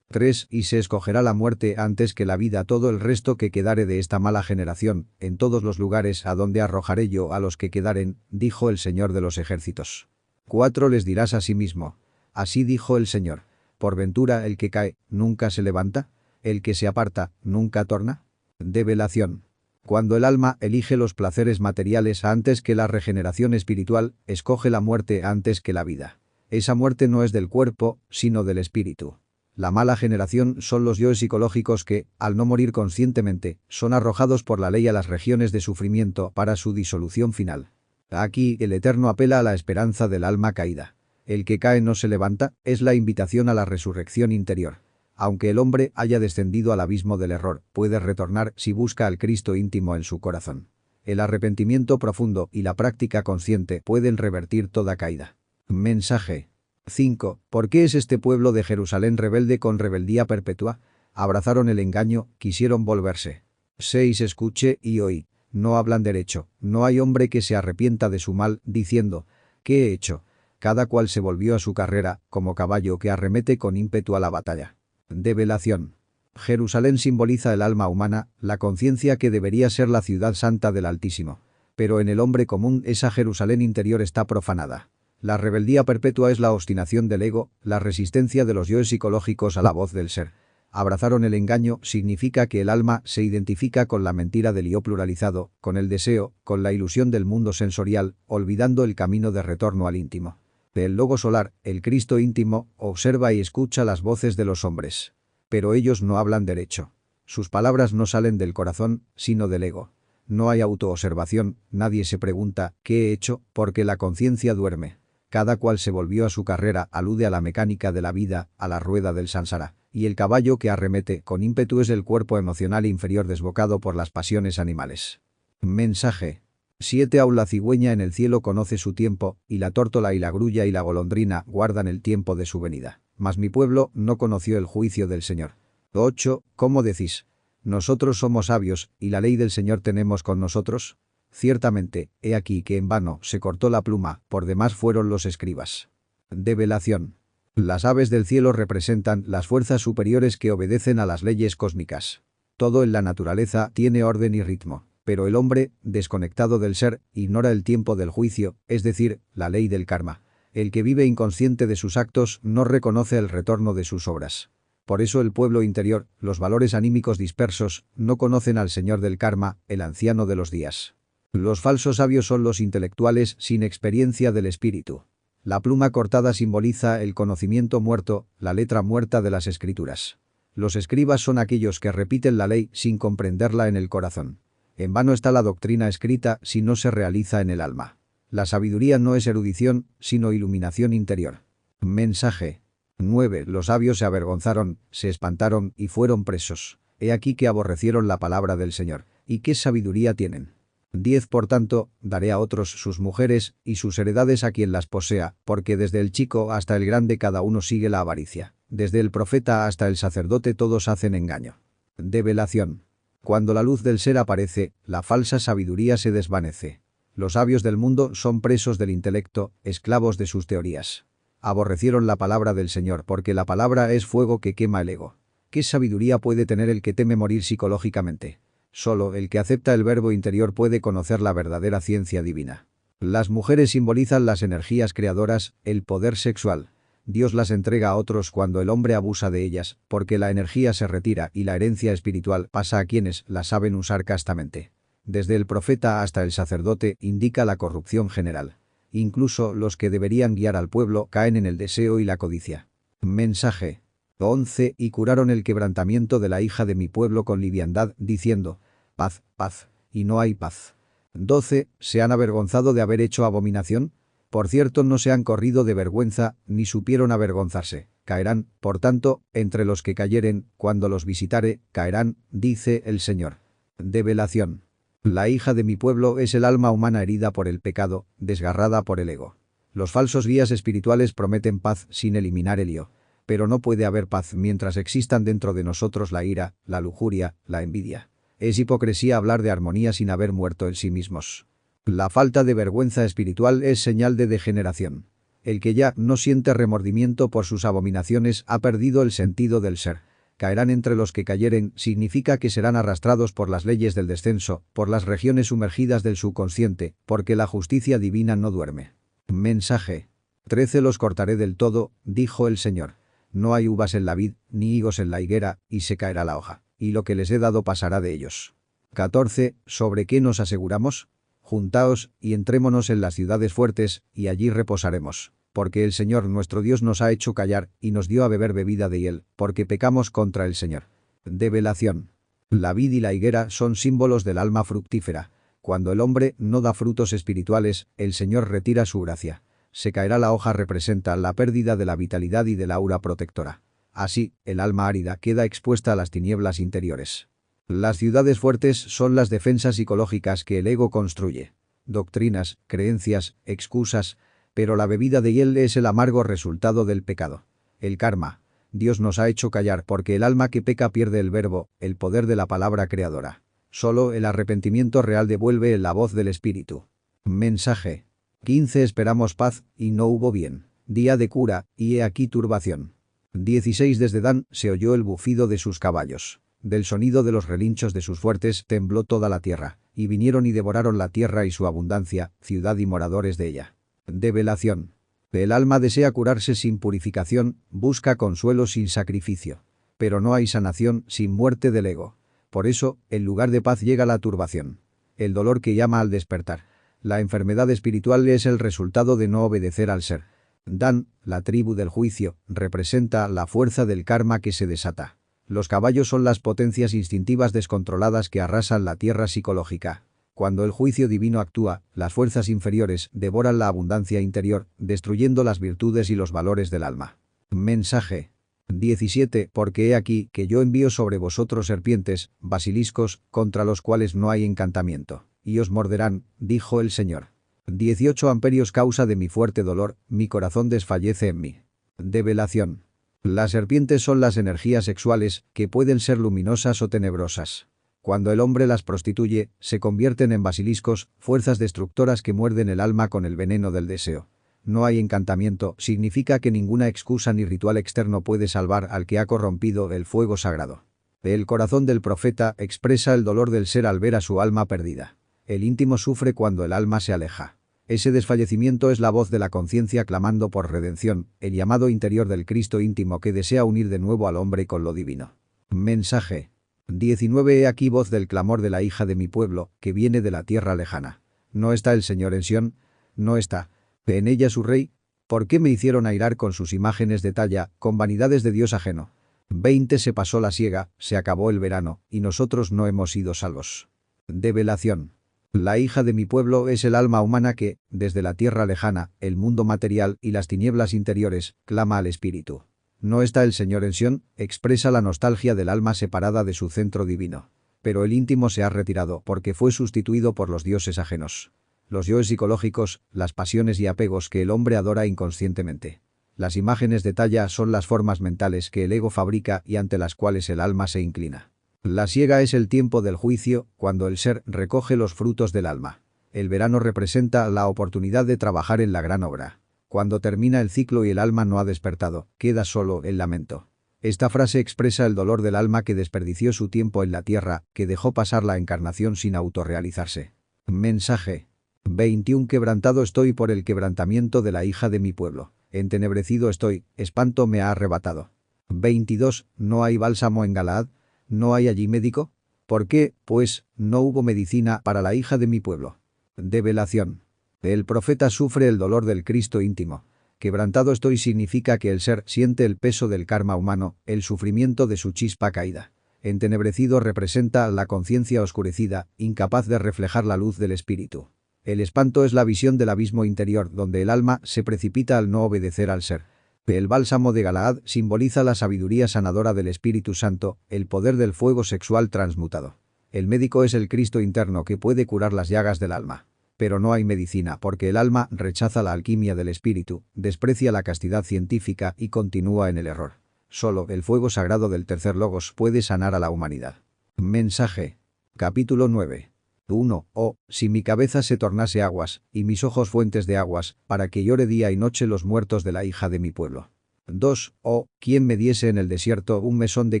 3. Y se escogerá la muerte antes que la vida todo el resto que quedare de esta mala generación, en todos los lugares a donde arrojaré yo a los que quedaren, dijo el Señor de los ejércitos. 4. Les dirás a sí mismo. Así dijo el Señor. Por ventura el que cae, ¿nunca se levanta? ¿El que se aparta, nunca torna? Develación. Cuando el alma elige los placeres materiales antes que la regeneración espiritual, escoge la muerte antes que la vida. Esa muerte no es del cuerpo, sino del espíritu. La mala generación son los yoes psicológicos que, al no morir conscientemente, son arrojados por la ley a las regiones de sufrimiento para su disolución final. Aquí el Eterno apela a la esperanza del alma caída. El que cae no se levanta, es la invitación a la resurrección interior. Aunque el hombre haya descendido al abismo del error, puede retornar si busca al Cristo íntimo en su corazón. El arrepentimiento profundo y la práctica consciente pueden revertir toda caída. Mensaje 5. ¿Por qué es este pueblo de Jerusalén rebelde con rebeldía perpetua? Abrazaron el engaño, quisieron volverse. 6. Escuche y oí. No hablan derecho, no hay hombre que se arrepienta de su mal, diciendo, ¿qué he hecho? Cada cual se volvió a su carrera, como caballo que arremete con ímpetu a la batalla. Develación. Jerusalén simboliza el alma humana, la conciencia que debería ser la ciudad santa del Altísimo. Pero en el hombre común esa Jerusalén interior está profanada. La rebeldía perpetua es la obstinación del ego, la resistencia de los yoes psicológicos a la voz del ser. Abrazaron el engaño significa que el alma se identifica con la mentira del yo pluralizado, con el deseo, con la ilusión del mundo sensorial, olvidando el camino de retorno al íntimo. El logo solar, el Cristo íntimo, observa y escucha las voces de los hombres. Pero ellos no hablan derecho. Sus palabras no salen del corazón, sino del ego. No hay autoobservación, nadie se pregunta, ¿qué he hecho?, porque la conciencia duerme. Cada cual se volvió a su carrera alude a la mecánica de la vida, a la rueda del sánsara, y el caballo que arremete con ímpetu es el cuerpo emocional inferior desbocado por las pasiones animales. Mensaje 7. Aún la cigüeña en el cielo conoce su tiempo, y la tórtola y la grulla y la golondrina guardan el tiempo de su venida. Mas mi pueblo no conoció el juicio del Señor. 8. ¿Cómo decís? Nosotros somos sabios, y la ley del Señor tenemos con nosotros. Ciertamente, he aquí que en vano se cortó la pluma, por demás fueron los escribas. Develación. Las aves del cielo representan las fuerzas superiores que obedecen a las leyes cósmicas. Todo en la naturaleza tiene orden y ritmo, pero el hombre, desconectado del ser, ignora el tiempo del juicio, es decir, la ley del karma. El que vive inconsciente de sus actos no reconoce el retorno de sus obras. Por eso el pueblo interior, los valores anímicos dispersos, no conocen al Señor del karma, el anciano de los días. Los falsos sabios son los intelectuales sin experiencia del espíritu. La pluma cortada simboliza el conocimiento muerto, la letra muerta de las escrituras. Los escribas son aquellos que repiten la ley sin comprenderla en el corazón. En vano está la doctrina escrita si no se realiza en el alma. La sabiduría no es erudición, sino iluminación interior. Mensaje 9. Los sabios se avergonzaron, se espantaron y fueron presos. He aquí que aborrecieron la palabra del Señor. ¿Y qué sabiduría tienen? 10. Por tanto, daré a otros sus mujeres y sus heredades a quien las posea, porque desde el chico hasta el grande cada uno sigue la avaricia. Desde el profeta hasta el sacerdote todos hacen engaño. Develación. Cuando la luz del ser aparece, la falsa sabiduría se desvanece. Los sabios del mundo son presos del intelecto, esclavos de sus teorías. Aborrecieron la palabra del Señor porque la palabra es fuego que quema el ego. ¿Qué sabiduría puede tener el que teme morir psicológicamente? Solo el que acepta el verbo interior puede conocer la verdadera ciencia divina. Las mujeres simbolizan las energías creadoras, el poder sexual. Dios las entrega a otros cuando el hombre abusa de ellas, porque la energía se retira y la herencia espiritual pasa a quienes la saben usar castamente. Desde el profeta hasta el sacerdote indica la corrupción general. Incluso los que deberían guiar al pueblo caen en el deseo y la codicia. Mensaje 11. Y curaron el quebrantamiento de la hija de mi pueblo con liviandad, diciendo, paz, paz, y no hay paz. 12. ¿Se han avergonzado de haber hecho abominación? Por cierto no se han corrido de vergüenza, ni supieron avergonzarse. Caerán, por tanto, entre los que cayeren, cuando los visitare, caerán, dice el Señor. Develación. La hija de mi pueblo es el alma humana herida por el pecado, desgarrada por el ego. Los falsos guías espirituales prometen paz sin eliminar el yo. Pero no puede haber paz mientras existan dentro de nosotros la ira, la lujuria, la envidia. Es hipocresía hablar de armonía sin haber muerto en sí mismos. La falta de vergüenza espiritual es señal de degeneración. El que ya no siente remordimiento por sus abominaciones ha perdido el sentido del ser. Caerán entre los que cayeren significa que serán arrastrados por las leyes del descenso, por las regiones sumergidas del subconsciente, porque la justicia divina no duerme. Mensaje. 13 Los cortaré del todo, dijo el Señor. No hay uvas en la vid, ni higos en la higuera, y se caerá la hoja, y lo que les he dado pasará de ellos. 14 ¿Sobre qué nos aseguramos? Juntaos, y entrémonos en las ciudades fuertes, y allí reposaremos. Porque el Señor nuestro Dios nos ha hecho callar, y nos dio a beber bebida de hiel, porque pecamos contra el Señor. Develación. La vid y la higuera son símbolos del alma fructífera. Cuando el hombre no da frutos espirituales, el Señor retira su gracia. Se caerá la hoja representa la pérdida de la vitalidad y del aura protectora. Así, el alma árida queda expuesta a las tinieblas interiores. Las ciudades fuertes son las defensas psicológicas que el ego construye. Doctrinas, creencias, excusas, pero la bebida de hiel es el amargo resultado del pecado. El karma. Dios nos ha hecho callar porque el alma que peca pierde el verbo, el poder de la palabra creadora. Solo el arrepentimiento real devuelve la voz del espíritu. Mensaje. 15 Esperamos paz, y no hubo bien. Día de cura, y he aquí turbación. 16 Desde Dan se oyó el bufido de sus caballos. Del sonido de los relinchos de sus fuertes tembló toda la tierra, y vinieron y devoraron la tierra y su abundancia, ciudad y moradores de ella. Develación. El alma desea curarse sin purificación, busca consuelo sin sacrificio. Pero no hay sanación sin muerte del ego. Por eso, en lugar de paz llega la turbación. El dolor que llama al despertar. La enfermedad espiritual es el resultado de no obedecer al ser. Dan, la tribu del juicio, representa la fuerza del karma que se desata. Los caballos son las potencias instintivas descontroladas que arrasan la tierra psicológica. Cuando el juicio divino actúa, las fuerzas inferiores devoran la abundancia interior, destruyendo las virtudes y los valores del alma. Mensaje. 17 Porque he aquí que yo envío sobre vosotros serpientes, basiliscos, contra los cuales no hay encantamiento, y os morderán, dijo el Señor. 18 Amperios causa de mi fuerte dolor, mi corazón desfallece en mí. Develación. Las serpientes son las energías sexuales, que pueden ser luminosas o tenebrosas. Cuando el hombre las prostituye, se convierten en basiliscos, fuerzas destructoras que muerden el alma con el veneno del deseo. No hay encantamiento, significa que ninguna excusa ni ritual externo puede salvar al que ha corrompido el fuego sagrado. El corazón del profeta expresa el dolor del ser al ver a su alma perdida. El íntimo sufre cuando el alma se aleja. Ese desfallecimiento es la voz de la conciencia clamando por redención, el llamado interior del Cristo íntimo que desea unir de nuevo al hombre con lo divino. Mensaje. 19 He aquí voz del clamor de la hija de mi pueblo, que viene de la tierra lejana. ¿No está el Señor en Sión? No está. ¿En ella su rey? ¿Por qué me hicieron airar con sus imágenes de talla, con vanidades de Dios ajeno? 20 Se pasó la siega, se acabó el verano, y nosotros no hemos sido salvos. Develación. La hija de mi pueblo es el alma humana que, desde la tierra lejana, el mundo material y las tinieblas interiores, clama al espíritu. ¿No está el Señor en Sión? Expresa la nostalgia del alma separada de su centro divino. Pero el íntimo se ha retirado porque fue sustituido por los dioses ajenos. Los yoes psicológicos, las pasiones y apegos que el hombre adora inconscientemente. Las imágenes de talla son las formas mentales que el ego fabrica y ante las cuales el alma se inclina. La siega es el tiempo del juicio, cuando el ser recoge los frutos del alma. El verano representa la oportunidad de trabajar en la gran obra. Cuando termina el ciclo y el alma no ha despertado, queda solo el lamento. Esta frase expresa el dolor del alma que desperdició su tiempo en la tierra, que dejó pasar la encarnación sin autorrealizarse. Mensaje. 21 Quebrantado estoy por el quebrantamiento de la hija de mi pueblo. Entenebrecido estoy, espanto me ha arrebatado. 22 ¿No hay bálsamo en Galaad? ¿No hay allí médico? ¿Por qué, pues, no hubo medicina para la hija de mi pueblo? Develación. El profeta sufre el dolor del Cristo íntimo. Quebrantado estoy significa que el ser siente el peso del karma humano, el sufrimiento de su chispa caída. Entenebrecido representa la conciencia oscurecida, incapaz de reflejar la luz del espíritu. El espanto es la visión del abismo interior donde el alma se precipita al no obedecer al ser. El bálsamo de Galaad simboliza la sabiduría sanadora del Espíritu Santo, el poder del fuego sexual transmutado. El médico es el Cristo interno que puede curar las llagas del alma. Pero no hay medicina porque el alma rechaza la alquimia del espíritu, desprecia la castidad científica y continúa en el error. Solo el fuego sagrado del tercer logos puede sanar a la humanidad. Mensaje. Capítulo 9. 1. Oh, si mi cabeza se tornase aguas, y mis ojos fuentes de aguas, para que llore día y noche los muertos de la hija de mi pueblo. 2. Oh, ¿quién me diese en el desierto un mesón de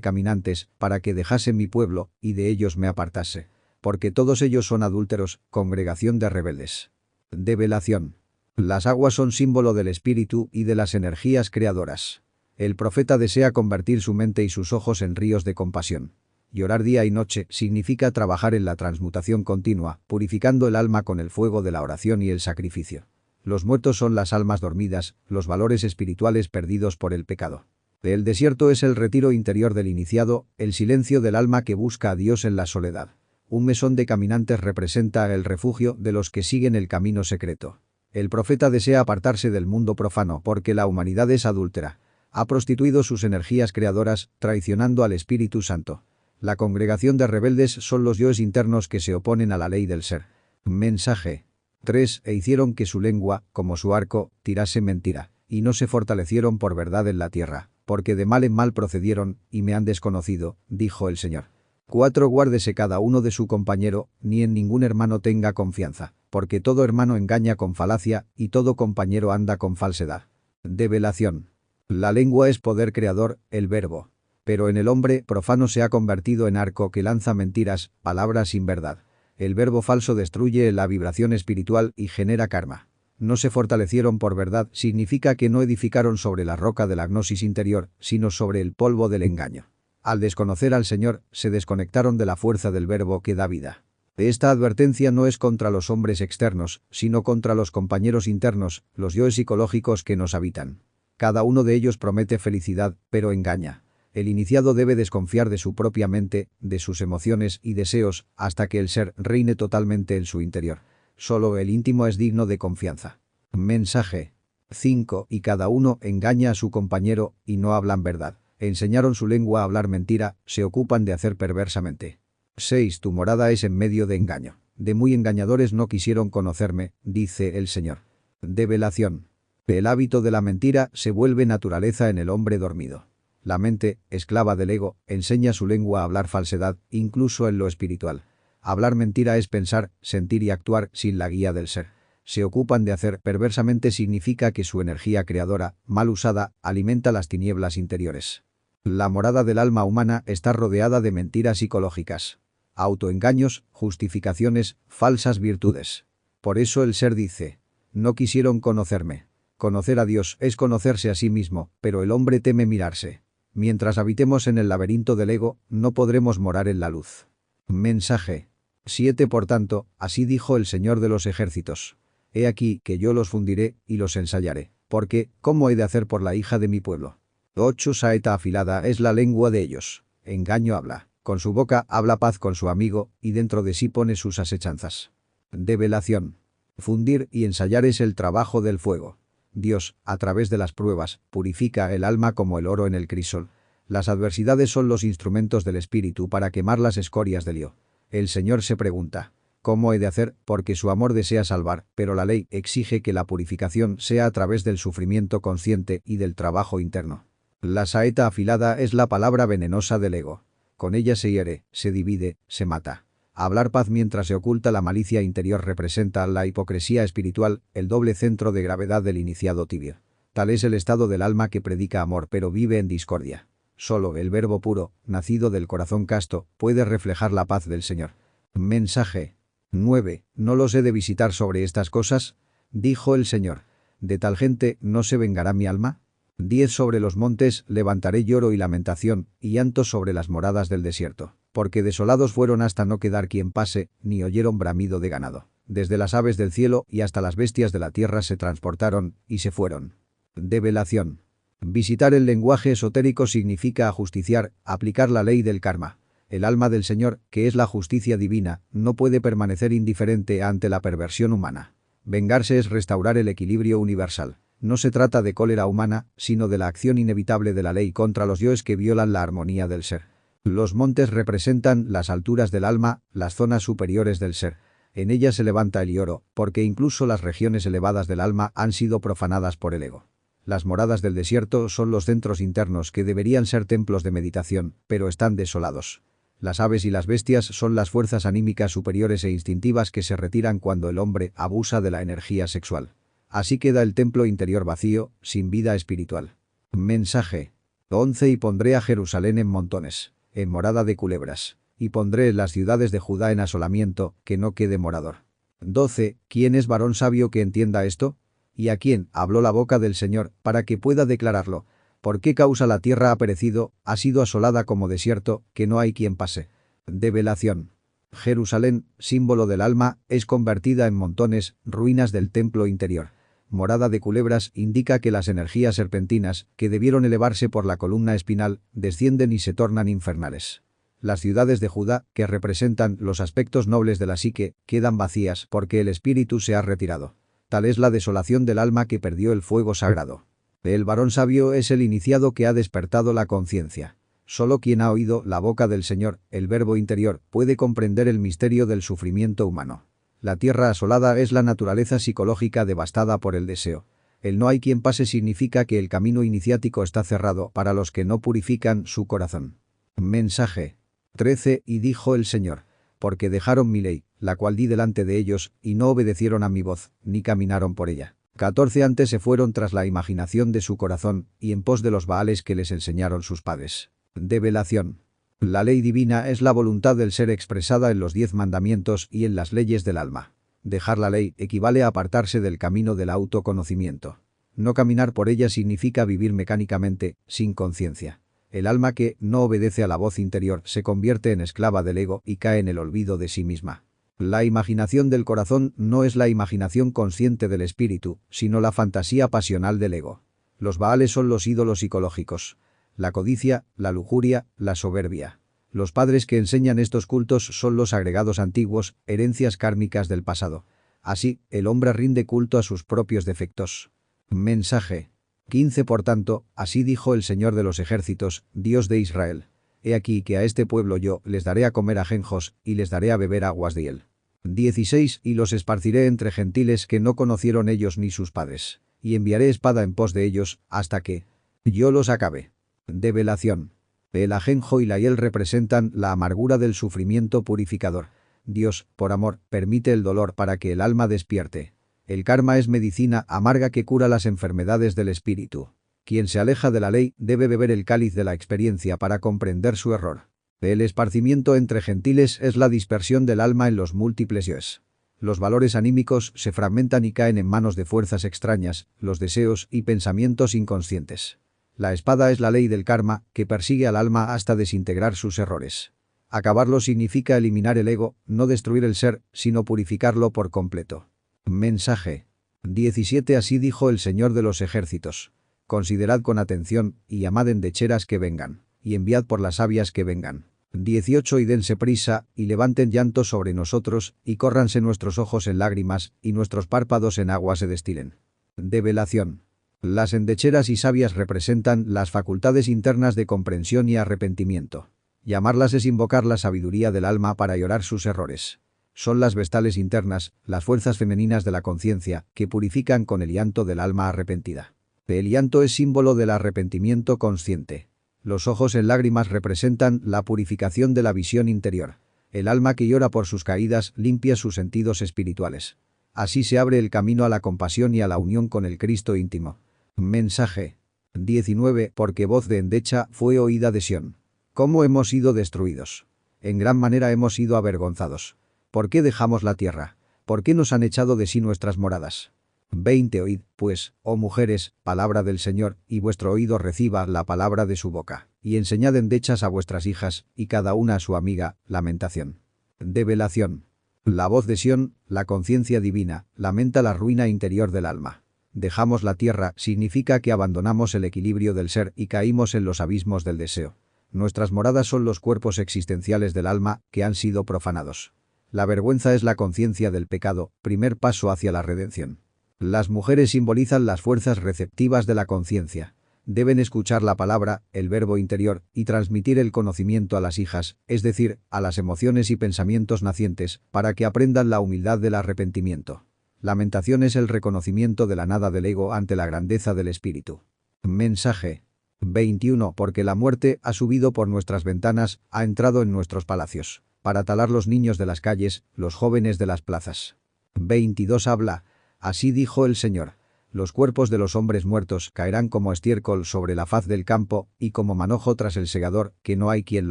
caminantes, para que dejase mi pueblo, y de ellos me apartase? Porque todos ellos son adúlteros, congregación de rebeldes. Develación. Las aguas son símbolo del espíritu y de las energías creadoras. El profeta desea convertir su mente y sus ojos en ríos de compasión. Llorar día y noche significa trabajar en la transmutación continua, purificando el alma con el fuego de la oración y el sacrificio. Los muertos son las almas dormidas, los valores espirituales perdidos por el pecado. El desierto es el retiro interior del iniciado, el silencio del alma que busca a Dios en la soledad. Un mesón de caminantes representa el refugio de los que siguen el camino secreto. El profeta desea apartarse del mundo profano porque la humanidad es adúltera. Ha prostituido sus energías creadoras, traicionando al Espíritu Santo. La congregación de rebeldes son los yoes internos que se oponen a la ley del ser. Mensaje. 3. E hicieron que su lengua, como su arco, tirase mentira, y no se fortalecieron por verdad en la tierra, porque de mal en mal procedieron, y me han desconocido, dijo el Señor. 4. Guárdese cada uno de su compañero, ni en ningún hermano tenga confianza, porque todo hermano engaña con falacia, y todo compañero anda con falsedad. Develación. La lengua es poder creador, el verbo. Pero en el hombre profano se ha convertido en arco que lanza mentiras, palabras sin verdad. El verbo falso destruye la vibración espiritual y genera karma. No se fortalecieron por verdad significa que no edificaron sobre la roca de la gnosis interior, sino sobre el polvo del engaño. Al desconocer al Señor, se desconectaron de la fuerza del verbo que da vida. Esta advertencia no es contra los hombres externos, sino contra los compañeros internos, los yoes psicológicos que nos habitan. Cada uno de ellos promete felicidad, pero engaña. El iniciado debe desconfiar de su propia mente, de sus emociones y deseos, hasta que el ser reine totalmente en su interior. Solo el íntimo es digno de confianza. Mensaje. 5. Y cada uno engaña a su compañero, y no hablan verdad. Enseñaron su lengua a hablar mentira, se ocupan de hacer perversamente. 6. Tu morada es en medio de engaño. De muy engañadores no quisieron conocerme, dice el Señor. Develación. El hábito de la mentira se vuelve naturaleza en el hombre dormido. La mente, esclava del ego, enseña su lengua a hablar falsedad, incluso en lo espiritual. Hablar mentira es pensar, sentir y actuar sin la guía del ser. Se ocupan de hacer perversamente significa que su energía creadora, mal usada, alimenta las tinieblas interiores. La morada del alma humana está rodeada de mentiras psicológicas. Autoengaños, justificaciones, falsas virtudes. Por eso el ser dice, no quisieron conocerme. Conocer a Dios es conocerse a sí mismo, pero el hombre teme mirarse. Mientras habitemos en el laberinto del ego, no podremos morar en la luz. Mensaje. 7. Por tanto, así dijo el Señor de los ejércitos. He aquí que yo los fundiré y los ensayaré, porque, ¿cómo he de hacer por la hija de mi pueblo? 8. Saeta afilada es la lengua de ellos. Engaño habla. Con su boca habla paz con su amigo, y dentro de sí pone sus asechanzas. Develación. Fundir y ensayar es el trabajo del fuego. Dios, a través de las pruebas, purifica el alma como el oro en el crisol. Las adversidades son los instrumentos del espíritu para quemar las escorias del yo. El Señor se pregunta, ¿cómo he de hacer? Porque su amor desea salvar, pero la ley exige que la purificación sea a través del sufrimiento consciente y del trabajo interno. La saeta afilada es la palabra venenosa del ego. Con ella se hiere, se divide, se mata. Hablar paz mientras se oculta la malicia interior representa la hipocresía espiritual, el doble centro de gravedad del iniciado tibio. Tal es el estado del alma que predica amor pero vive en discordia. Solo el verbo puro, nacido del corazón casto, puede reflejar la paz del Señor. Mensaje. 9. ¿No los he de visitar sobre estas cosas? Dijo el Señor. ¿De tal gente no se vengará mi alma? 10. Sobre los montes levantaré lloro y lamentación, y llanto sobre las moradas del desierto. Porque desolados fueron hasta no quedar quien pase, ni oyeron bramido de ganado. Desde las aves del cielo y hasta las bestias de la tierra se transportaron, y se fueron. Develación. Visitar el lenguaje esotérico significa ajusticiar, aplicar la ley del karma. El alma del Señor, que es la justicia divina, no puede permanecer indiferente ante la perversión humana. Vengarse es restaurar el equilibrio universal. No se trata de cólera humana, sino de la acción inevitable de la ley contra los yoes que violan la armonía del ser. Los montes representan las alturas del alma, las zonas superiores del ser. En ella se levanta el lloro, porque incluso las regiones elevadas del alma han sido profanadas por el ego. Las moradas del desierto son los centros internos que deberían ser templos de meditación, pero están desolados. Las aves y las bestias son las fuerzas anímicas superiores e instintivas que se retiran cuando el hombre abusa de la energía sexual. Así queda el templo interior vacío, sin vida espiritual. Mensaje 11. Y pondré a Jerusalén en montones, en morada de culebras, y pondré las ciudades de Judá en asolamiento, que no quede morador. 12. ¿Quién es varón sabio que entienda esto? ¿Y a quién habló la boca del Señor, para que pueda declararlo? ¿Por qué causa la tierra ha perecido, ha sido asolada como desierto, que no hay quien pase? Develación. Jerusalén, símbolo del alma, es convertida en montones, ruinas del templo interior. Morada de culebras indica que las energías serpentinas, que debieron elevarse por la columna espinal, descienden y se tornan infernales. Las ciudades de Judá, que representan los aspectos nobles de la psique, quedan vacías porque el espíritu se ha retirado. Tal es la desolación del alma que perdió el fuego sagrado. El varón sabio es el iniciado que ha despertado la conciencia. Solo quien ha oído la boca del Señor, el verbo interior, puede comprender el misterio del sufrimiento humano. La tierra asolada es la naturaleza psicológica devastada por el deseo. El no hay quien pase significa que el camino iniciático está cerrado para los que no purifican su corazón. Mensaje 13. Y dijo el Señor: porque dejaron mi ley, la cual di delante de ellos, y no obedecieron a mi voz, ni caminaron por ella. 14. Antes se fueron tras la imaginación de su corazón, y en pos de los baales que les enseñaron sus padres. Develación. La ley divina es la voluntad del ser expresada en los 10 mandamientos y en las leyes del alma. Dejar la ley equivale a apartarse del camino del autoconocimiento. No caminar por ella significa vivir mecánicamente, sin conciencia. El alma que no obedece a la voz interior se convierte en esclava del ego y cae en el olvido de sí misma. La imaginación del corazón no es la imaginación consciente del espíritu, sino la fantasía pasional del ego. Los baales son los ídolos psicológicos. La codicia, la lujuria, la soberbia. Los padres que enseñan estos cultos son los agregados antiguos, herencias kármicas del pasado. Así, el hombre rinde culto a sus propios defectos. Mensaje 15. Por tanto, así dijo el Señor de los ejércitos, Dios de Israel: he aquí que a este pueblo yo les daré a comer ajenjos, y les daré a beber aguas de hiel. 16. Y los esparciré entre gentiles que no conocieron ellos ni sus padres, y enviaré espada en pos de ellos, hasta que yo los acabe. Develación. El ajenjo y la hiel representan la amargura del sufrimiento purificador. Dios, por amor, permite el dolor para que el alma despierte. El karma es medicina amarga que cura las enfermedades del espíritu. Quien se aleja de la ley debe beber el cáliz de la experiencia para comprender su error. El esparcimiento entre gentiles es la dispersión del alma en los múltiples yoes. Los valores anímicos se fragmentan y caen en manos de fuerzas extrañas, los deseos y pensamientos inconscientes. La espada es la ley del karma, que persigue al alma hasta desintegrar sus errores. Acabarlo significa eliminar el ego, no destruir el ser, sino purificarlo por completo. Mensaje 17. Así dijo el Señor de los ejércitos: considerad con atención, y llamad endecheras que vengan, y enviad por las sabias que vengan. 18. Y dense prisa, y levanten llanto sobre nosotros, y córranse nuestros ojos en lágrimas, y nuestros párpados en agua se destilen. Develación. Las endecheras y sabias representan las facultades internas de comprensión y arrepentimiento. Llamarlas es invocar la sabiduría del alma para llorar sus errores. Son las vestales internas, las fuerzas femeninas de la conciencia, que purifican con el llanto del alma arrepentida. El llanto es símbolo del arrepentimiento consciente. Los ojos en lágrimas representan la purificación de la visión interior. El alma que llora por sus caídas limpia sus sentidos espirituales. Así se abre el camino a la compasión y a la unión con el Cristo íntimo. Mensaje 19. Porque voz de endecha fue oída de Sión. ¿Cómo hemos sido destruidos? En gran manera hemos sido avergonzados. ¿Por qué dejamos la tierra? ¿Por qué nos han echado de sí nuestras moradas? 20. Oíd, pues, oh mujeres, palabra del Señor, y vuestro oído reciba la palabra de su boca, y enseñad endechas a vuestras hijas, y cada una a su amiga, lamentación. Develación. La voz de Sión, la conciencia divina, lamenta la ruina interior del alma. Dejamos la tierra significa que abandonamos el equilibrio del ser y caímos en los abismos del deseo. Nuestras moradas son los cuerpos existenciales del alma que han sido profanados. La vergüenza es la conciencia del pecado, primer paso hacia la redención. Las mujeres simbolizan las fuerzas receptivas de la conciencia. Deben escuchar la palabra, el verbo interior, y transmitir el conocimiento a las hijas, es decir, a las emociones y pensamientos nacientes, para que aprendan la humildad del arrepentimiento. Lamentación es el reconocimiento de la nada del ego ante la grandeza del espíritu. Mensaje 21. Porque la muerte ha subido por nuestras ventanas, ha entrado en nuestros palacios, para talar los niños de las calles, los jóvenes de las plazas. 22. Habla. Así dijo el Señor. Los cuerpos de los hombres muertos caerán como estiércol sobre la faz del campo y como manojo tras el segador, que no hay quien